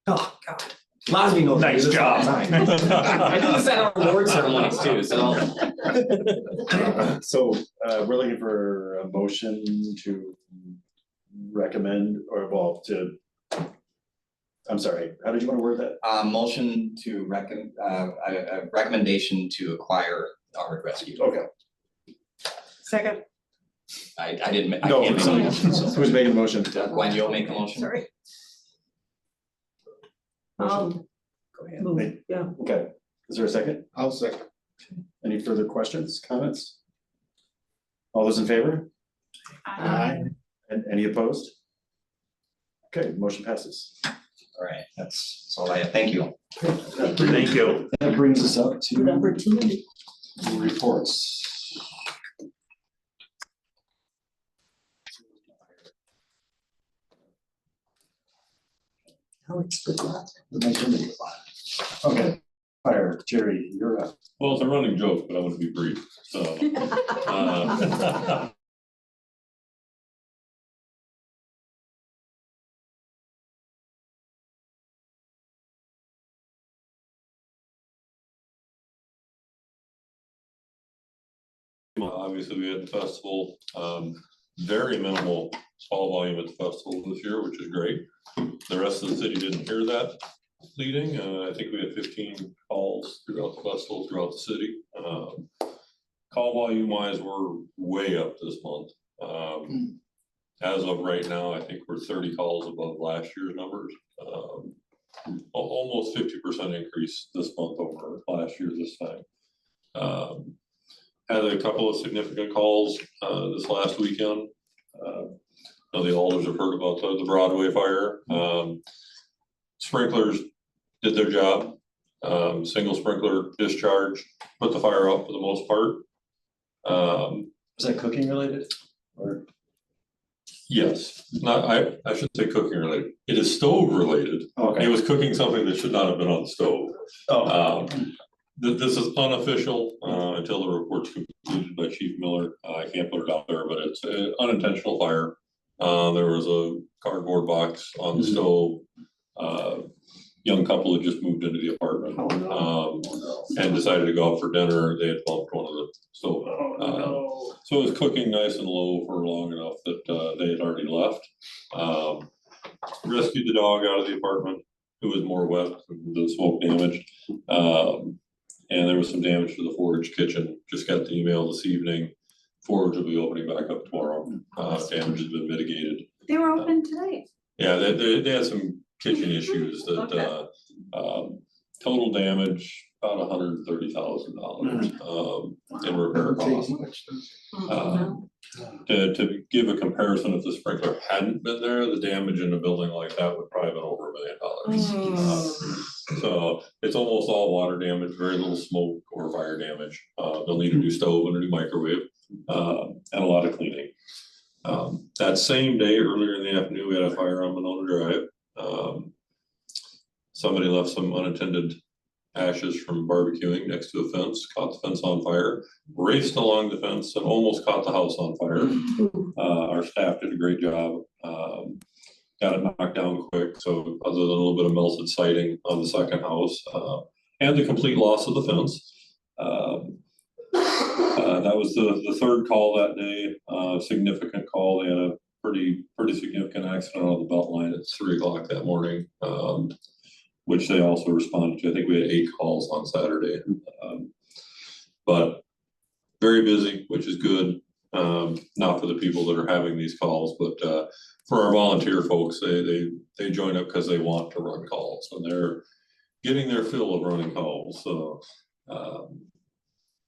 Oh, God. Lasby knows. Nice job. I do this at our award ceremonies too, so. So, we're looking for a motion to recommend, I'm sorry, how did you want to word that? Motion to a recommendation to acquire armored rescue. Okay, Second, I didn't, I No, can't make a somebody, motion, so who's making the motion? Gwen, you'll make the motion? Sorry. I'll Go ahead. move, yeah. Okay, is there a second? I'll second. Any further questions, comments? All those in favor? And any opposed? Okay, motion passes. All right, that's all I have. Thank you. Thank you. That brings us up Good to opportunity. reports. Alex, good luck. Okay, fire, Jerry, you're up. Well, it's a running joke, but I'm gonna be brief, so. Obviously, we had the festival, very minimal call volume at the festival this year, which is great. The rest of the city didn't hear that leading. I think we had 15 calls throughout the festival, throughout the city. Call volume wise, we're way up this month. As of right now, I think we're 30 calls above last year's numbers. Almost 50% increase this month over last year this time. Had a couple of significant calls this last weekend. Now the alders have heard about the Broadway fire. Sprinklers did their job. Single sprinkler discharge, put the fire out for the most part. Is that cooking related or? Yes, not, I should say cooking related. It is stove related. It Okay. was cooking something that should not have been on the stove. Oh, This is unofficial until the report's completed by Chief Miller. I can't put it out there, but it's an unintentional fire. There was a cardboard box on the stove. Young couple had just moved into the apartment and decided to go out for dinner. They had bumped one of the stove. So it was cooking nice and low for long enough that they had already left. Rescued the dog out of the apartment. It was more wet than the smoke damage. And there was some damage to the forage kitchen. Just got the email this evening. Forage will be opening back up tomorrow. Damage has been mitigated. They were open tonight. Yeah, they had some kitchen issues that, total damage, about $130,000, in repair costs. To give a comparison, if the sprinkler hadn't been there, the damage in a building like that would probably have been over $1 million. So it's almost all water damage, very little smoke or fire damage. They'll need a new stove and a new microwave, and a lot of cleaning. That same day, earlier in the afternoon, we had a fire on Monona Drive. Somebody left some unattended ashes from barbecuing next to a fence, caught the fence on fire, raced along the fence and almost caught the house on fire. Our staff did a great job. Got it knocked down quick, so other than a little bit of melted siding on the second house, and the complete loss of the fence. That was the third call that day, significant call. They had a pretty significant accident on the belt line at 3 o'clock that morning, which they also responded to. I think we had 8 calls on Saturday. But very busy, which is good. Not for the people that are having these calls, but for our volunteer folks, they join up because they want to run calls and they're getting their fill of running calls. So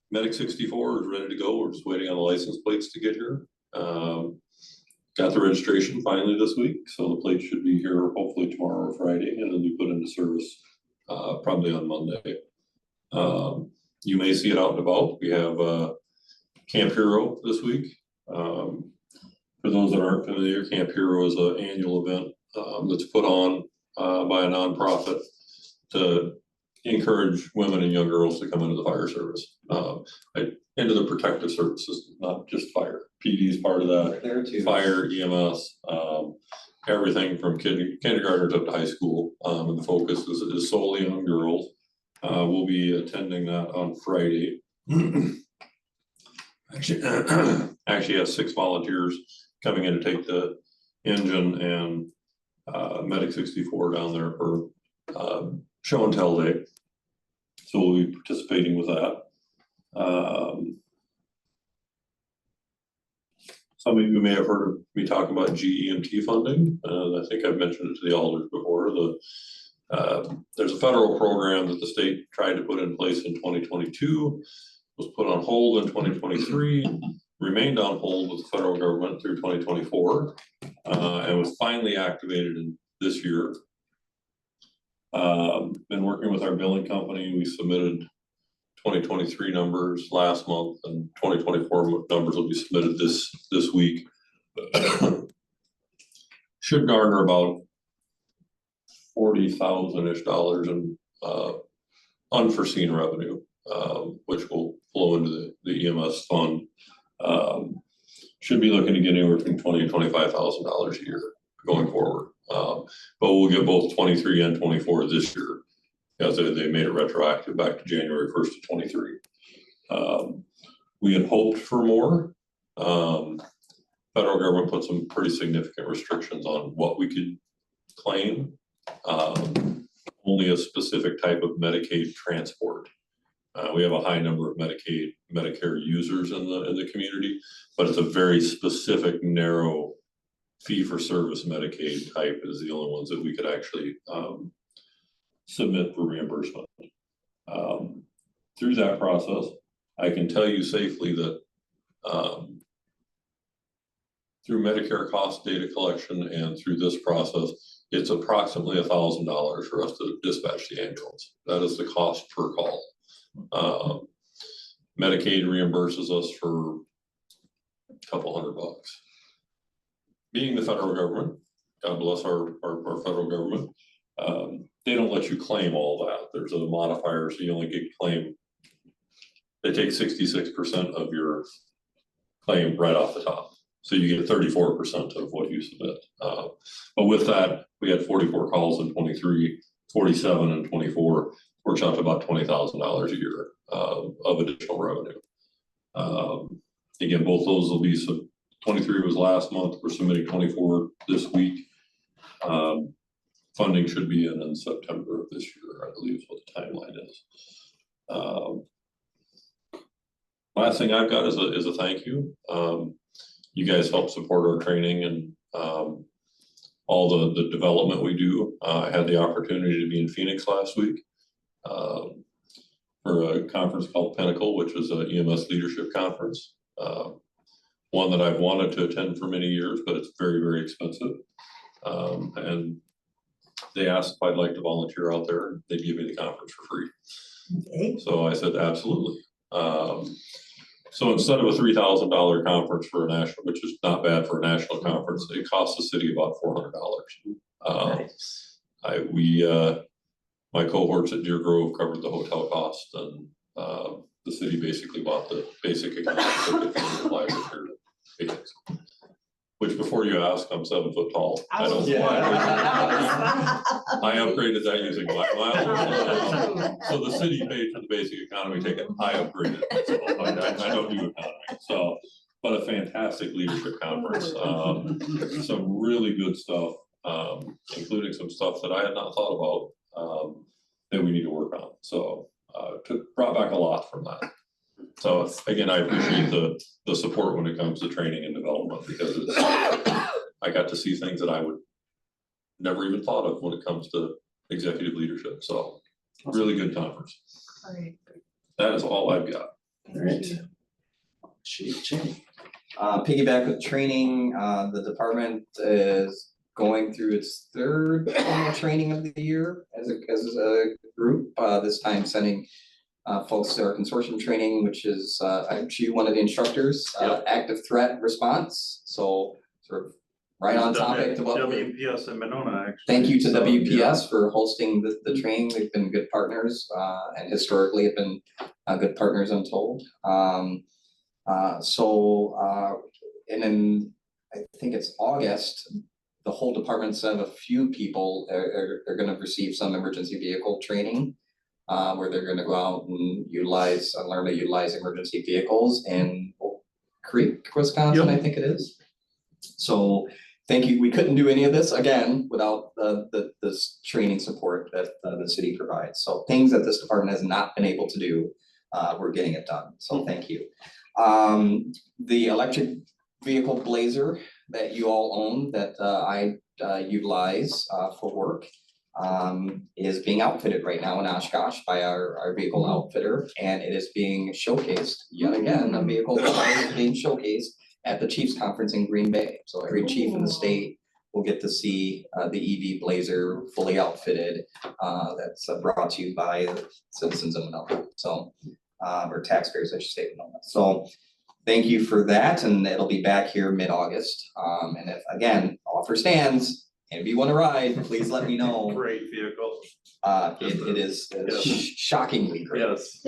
Medic 64 is ready to go. We're just waiting on the license plates to get here. Got the registration finally this week, so the plates should be here hopefully tomorrow or Friday, and then we put into service probably on Monday. You may see it out and about. We have Camp Hero this week. For those that aren't familiar, Camp Hero is an annual event that's put on by a nonprofit to encourage women and young girls to come into the fire service, into the protective services, not just fire. PD is part of that. There too. Fire, EMS, everything from kindergartners up to high school. And the focus is solely on girls. We'll be attending that on Friday. Actually have 6 volunteers coming in to take the engine and Medic 64 down there for show and tell day. So we'll be participating with that. Some of you may have heard of me talking about GEMT funding, and I think I've mentioned it to the alders before. There's a federal program that the state tried to put in place in 2022, was put on hold in 2023, remained on hold with the federal government through 2024, and was finally activated in this year. Been working with our billing company. We submitted 2023 numbers last month, and 2024 numbers will be submitted this week. Should garner about $40,000-ish in unforeseen revenue, which will flow into the EMS fund. Should be looking to get anywhere between $20,000 and $25,000 a year going forward. But we'll get both 23 and 24 this year, because they made it retroactive back to January 1st of 23. We had hoped for more. Federal government put some pretty significant restrictions on what we could claim. Only a specific type of Medicaid transport. We have a high number of Medicare users in the community, but it's a very specific, narrow fee-for-service Medicaid type is the only ones that we could actually submit for reimbursement. Through that process, I can tell you safely that through Medicare cost data collection and through this process, it's approximately $1,000 for us to dispatch the ambulance. That is the cost per call. Medicaid reimburses us for a couple $100. Being the federal government, God bless our federal government, they don't let you claim all that. There's a modifier, so you only get claim. They take 66% of your claim right off the top. So you get 34% of what you submit. But with that, we had 44 calls in 23, 47 in 24, works out to about $20,000 a year of additional revenue. Again, both those will be, so 23 was last month, we're submitting 24 this week. Funding should be in September of this year, I believe is what the timeline is. Last thing I've got is a thank you. You guys help support our training and all the development we do. I had the opportunity to be in Phoenix last week for a conference called Pinnacle, which is an EMS leadership conference. One that I've wanted to attend for many years, but it's very, very expensive. And they asked if I'd like to volunteer out there. They'd give me the conference for free. Okay. So I said, absolutely. So instead of a $3,000 conference for a national, which is not bad for a national conference, it costs the city about $400. Nice. My cohorts at Deer Grove covered the hotel cost, and the city basically bought the basic account basics. Which, before you ask, I'm 7 foot tall. I upgraded that using Black Mile. So the city paid for the basic economy ticket. I upgraded it. So I don't do economy. So, but a fantastic leadership conference. Some really good stuff, including some stuff that I had not thought about that we need to work on. So brought back a lot from that. So again, I appreciate the support when it comes to training and development, because I got to see things that I would never even thought of when it comes to executive leadership. So really good conference. Great. That is all I've got. All right. Jamie. Piggyback with training, the department is going through its third formal training of the year as a group, this time sending folks to our consortium training, which is actually one of the instructors, active threat response. So sort of right on topic to what we're. WPS in Monona, actually. Thank you to WPS for hosting the training. They've been good partners and historically have been good partners, I'm told. And then I think it's August, the whole department said a few people are going to receive some emergency vehicle training. Where they're going to go out and learn to utilize emergency vehicles in Oak Creek, Wisconsin, I think it is. So thank you. We couldn't do any of this again without this training support that the city provides. So things that this department has not been able to do, we're getting it done. So thank you. The electric vehicle Blazer that you all own that I utilize for work is being outfitted right now in Oshkosh by our vehicle outfitter, and it is being showcased yet again. A vehicle is being showcased at the Chiefs Conference in Green Bay. So every chief in the state will get to see the EV Blazer fully outfitted. That's brought to you by the citizens of Winona, so or taxpayers, I should say, Winona. So thank you for that, and it'll be back here mid-August. And if, again, offer stands, and if you wanna ride, please let me know. Great vehicle. It is shockingly great. Yes.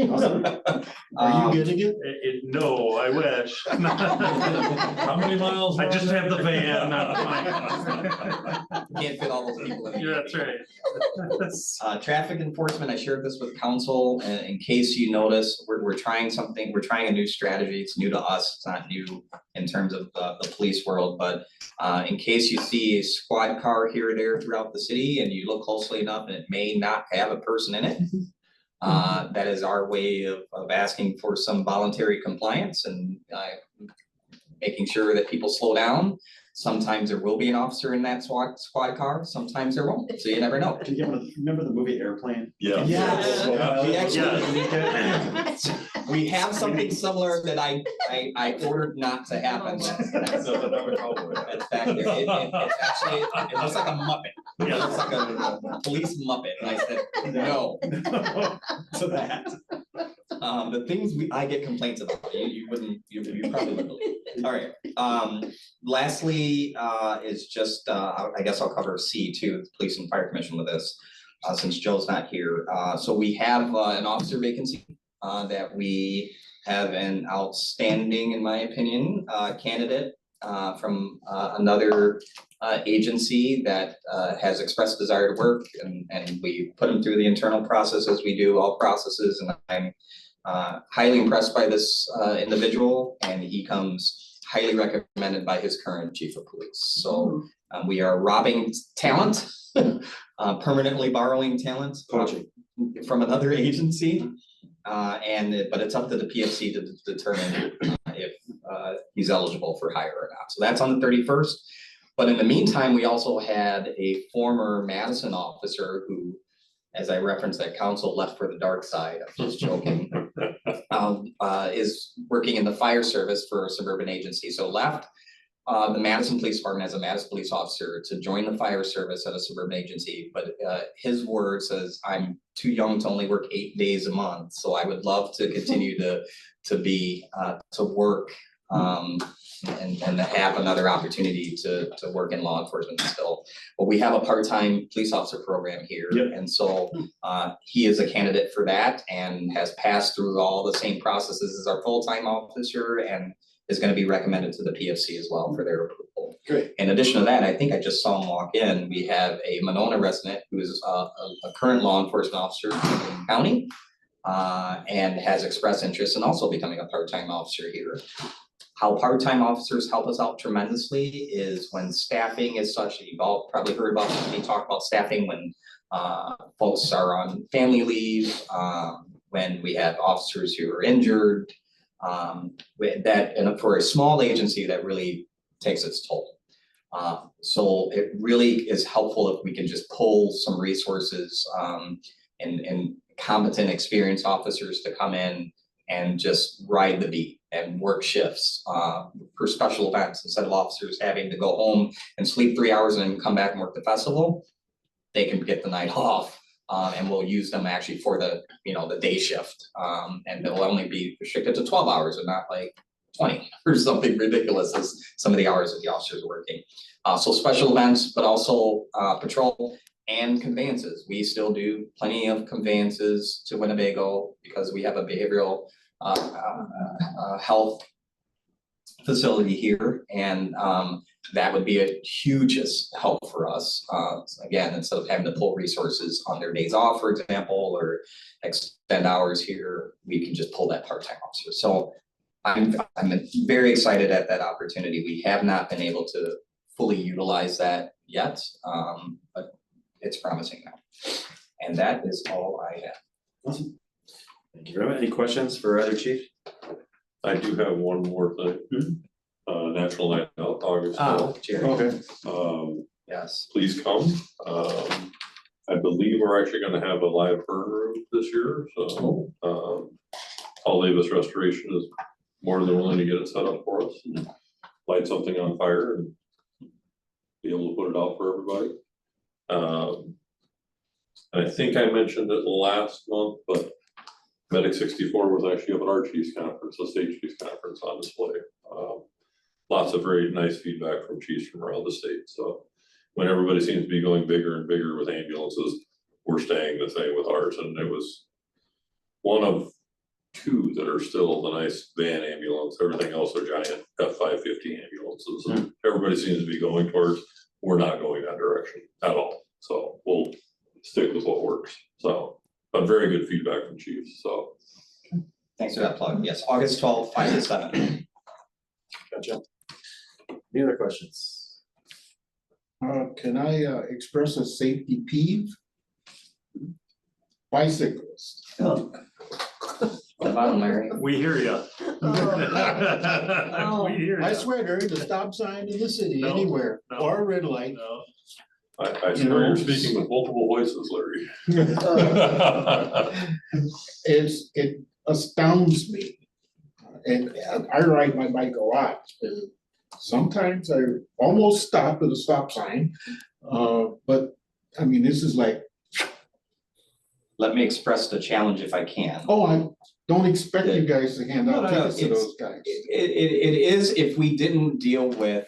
Are you getting it? No, I wish. How many miles? I are just on have the that? van, not the plane. Can't fit all those people in. Yeah, that's right. Traffic enforcement, I shared this with council, and in case you notice, we're trying something, we're trying a new strategy, it's new to us, it's not new in terms of the police world, but in case you see a squad car here or there throughout the city and you look closely enough and it may not have a person in it, that is our way of asking for some voluntary compliance and making sure that people slow down. Sometimes there will be an officer in that squad car, sometimes there won't, so you never know. Do you remember the movie Airplane? Yeah. Yes. We Yes. We have something similar that I ordered not to happen. That's back there. It's actually, it looks like a Muppet. It looks like a police Muppet, and I said, no to that. The things I get complaints about, you probably wouldn't believe. All right, lastly, is just, I guess I'll cover C too, the Police and Fire Commission with this, since Joe's not here. So we have an officer vacancy that we have an outstanding, in my opinion, candidate from another agency that has expressed desire to work, and we put him through the internal process as we do all processes, and I'm highly impressed by this individual, and he comes highly recommended by his current chief of police. So we are robbing talent, permanently borrowing talent from another agency. But it's up to the PFC to determine if he's eligible for hire or not. So that's on the 31st. But in the meantime, we also had a former Madison officer who, as I referenced at council, left for the dark side. I'm just joking. Is working in the fire service for a suburban agency. So left the Madison Police Department as a Madison police officer to join the fire service at a suburban agency. But his word says, I'm too young to only work 8 days a month. So I would love to continue to work and to have another opportunity to work in law enforcement still. But we have a part-time police officer program here. Yep. And so he is a candidate for that and has passed through all the same processes as our full-time officer and is going to be recommended to the PFC as well for their approval. Great. In addition to that, I think I just saw him walk in. We have a Monona resident who is a current law enforcement officer in the county and has expressed interest in also becoming a part-time officer here. How part-time officers help us out tremendously is when staffing is such that you've all probably heard about me talk about staffing when folks are on family leave, when we have officers who are injured, and for a small agency that really takes its toll. So it really is helpful if we can just pull some resources and competent, experienced officers to come in and just ride the beat and work shifts for special events instead of officers having to go home and sleep 3 hours and then come back and work the festival. They can get the night off. And we'll use them actually for the day shift. And they'll only be restricted to 12 hours and not like 20 or something ridiculous as some of the hours that the officers are working. So special events, but also patrol and conveyances. We still do plenty of conveyances to Winnebago because we have a behavioral health facility here, and that would be a huge help for us. Again, instead of having to pull resources on their days off, for example, or extend hours here, we can just pull that part-time officer. So I'm very excited at that opportunity. We have not been able to fully utilize that yet, but it's promising now. And that is all I have. Awesome. Thank you very much. Any questions for either chief? I do have one more thing. National Night Out, August Ah, 12th. Jerry, Um, yes. please come. I believe we're actually gonna have a live burn room this year, so, Paul Davis Restoration is more than willing to get it set up for us. And light something on fire and be able to put it out for everybody. And I think I mentioned it last month, but Medic 64 was actually up at our Chiefs Conference, the state Chiefs Conference on display. Lots of very nice feedback from chiefs from around the state, so when everybody seems to be going bigger and bigger with ambulances, we're staying the same with ours, and it was one of two that are still the nice van ambulance, everything else are giant F-550 ambulances, and everybody seems to be going towards, we're not going that direction at all, so we'll stick with what works, so, but very good feedback from chiefs, so. Thanks for that plug. Yes, August 12th, 5 to 7. Gotcha. Any other questions? Can I express a safety peeve? Bicyclists. The bottom, Larry. We hear you. Oh. We hear I you. swear there ain't a stop sign in the city No, anywhere, no. or a red light. No. I swear you're speaking with multiple voices, Larry. It astounds me. And I ride my bike a lot, and sometimes I almost stop at a stop sign. But, I mean, this is like, Let me express the challenge if I can. oh, I don't expect you guys to hand out No, no, no, tickets to it's- those guys. It is if we didn't deal with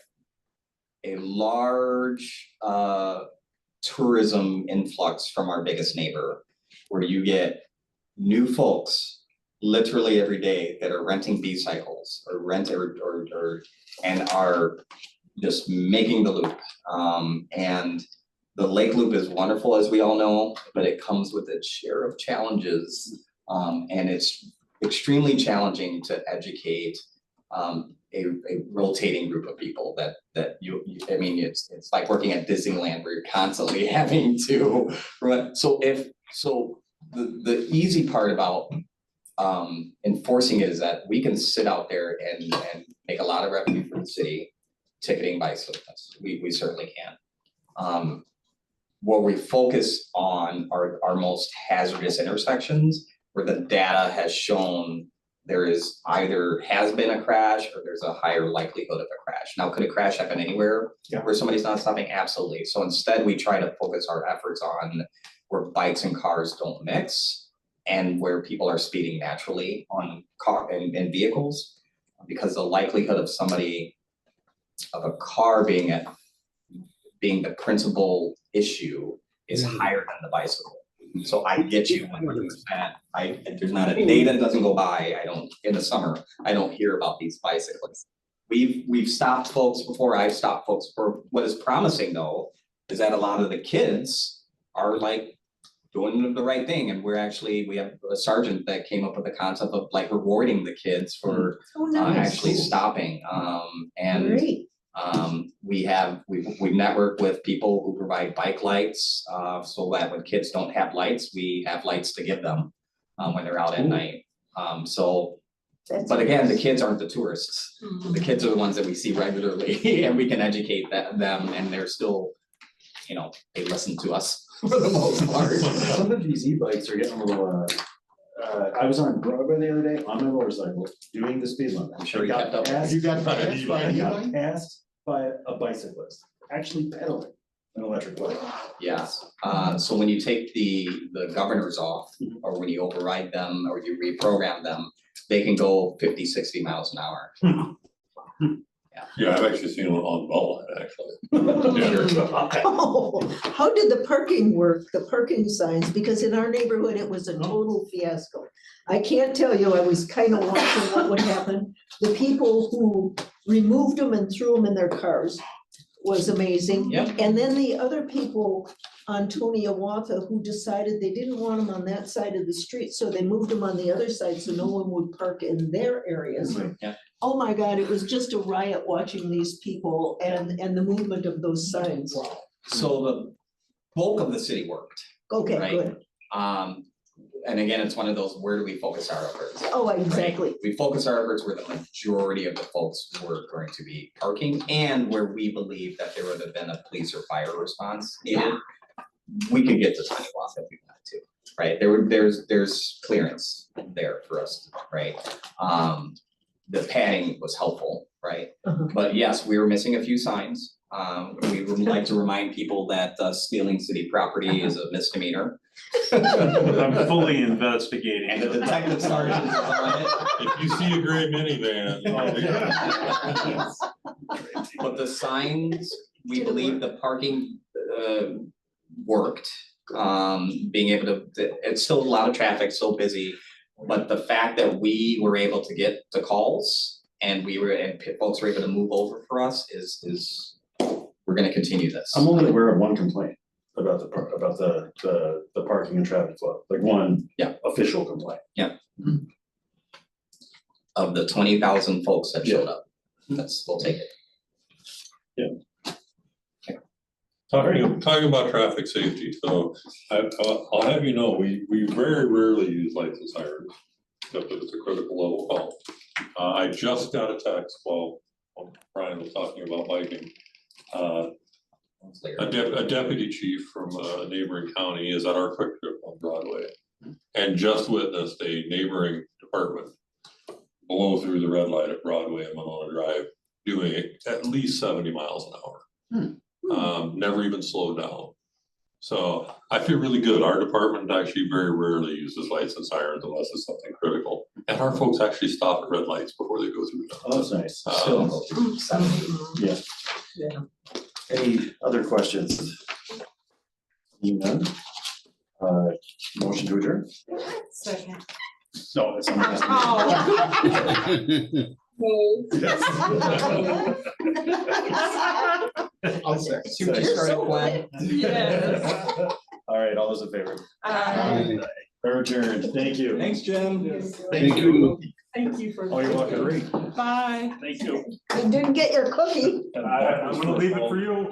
a large tourism influx from our biggest neighbor, where you get new folks literally every day that are renting B-cycles or and are just making the loop. And the Lake Loop is wonderful, as we all know, but it comes with its share of challenges. And it's extremely challenging to educate a rotating group of people that you I mean, it's like working at Disneyland where you're constantly having to run. So the easy part about enforcing it is that we can sit out there and make a lot of revenue for the city ticketing bicyclists. We certainly can. What we focus on are our most hazardous intersections where the data has shown there is either has been a crash or there's a higher likelihood of a crash. Now, could a crash happen anywhere where somebody's not stopping? Absolutely. So instead, we try to focus our efforts on where bikes and cars don't mix and where people are speeding naturally on car and vehicles, because the likelihood of a car being the principal issue is higher than the bicycle. So I get you 100%. There's not a day that doesn't go by, in the summer, I don't hear about these bicyclists. We've stopped folks before, I've stopped folks for, what is promising though, is that a lot of the kids are like doing the right thing, and we have a sergeant that came up with the concept of like rewarding the kids for Oh, nice. actually stopping, and Great. we've networked with people who provide bike lights, so that when kids don't have lights, we have lights to give them when they're out at night. But again, the kids aren't the tourists. The kids are the ones that we see regularly and we can educate them, and they're still, they listen to us for the most part. Some of these e-bikes are getting a little, I was on Broadway the other day on my motorcycle doing the speed limit. I'm sure you I kept up. passed- You got passed by I an got e-bike? passed by a bicyclist, actually pedaling an electric bike. Yes, so when you take the governors off, or when you override them, or you reprogram them, they can go 50, 60 miles an hour. Yeah, I've actually seen one on Beltline, actually. Oh, how did the parking work, the parking signs? Because in our neighborhood, it was a total fiasco. I can't tell you, I was kind of watching what would happen. The people who removed them and threw them in their cars was amazing. Yep. And then the other people on Tony Awatha who decided they didn't want them on that side of the street, so they moved them on the other side so no one would park in their areas. Yeah. Oh my God, it was just a riot watching these people and the movement of those signs. So the bulk of the city worked. Okay, Right. good. and again, it's one of those, where do we focus our efforts? Oh, right? exactly. We focus our efforts where the majority of the folks were going to be parking and where we believe that there would have been a police or fire response needed. We could get to Tiny Walk if we wanted to, right? There's clearance there for us, right? The padding was helpful, right? Uh-huh. But yes, we were missing a few signs. We would like to remind people that stealing city property is a misdemeanor. I'm fully investigating. And the detective sergeant is on it. If you see a gray minivan. But the signs, we believe the parking worked. Being able to, it's still a lot of traffic, so busy. But the fact that we were able to get the calls and folks were able to move over for us is we're gonna continue this. I'm only aware of one complaint about the parking and traffic flow, like one. Yeah. Official complaint. Of the 20,000 folks that showed up, we'll take it. Talking about traffic safety, so I'll have you know, we very rarely use lights and sirens, except if it's a critical level call. I just got a text while Brian was talking about biking. A deputy chief from a neighboring county is at our quick trip on Broadway and just witnessed a neighboring department blow through the red light at Broadway and Monona Drive, doing it at least 70 miles an hour. Never even slowed down. So I feel really good. Our department actually very rarely uses lights and sirens unless it's something critical. And our folks actually stop at red lights before they go through them. Oh, that's nice. Still, yeah. Yeah. Any other questions? None? Motion to adjourn? Second. No, it's on. I'll second. See what you started, Glenn? Yes. All right, all those in favor? We're adjourned. Thank you. Thanks, Jim. Thank you. Thank you for. Oh, you're welcome. Bye. Thank you. You didn't get your cookie. I'm gonna leave it for you.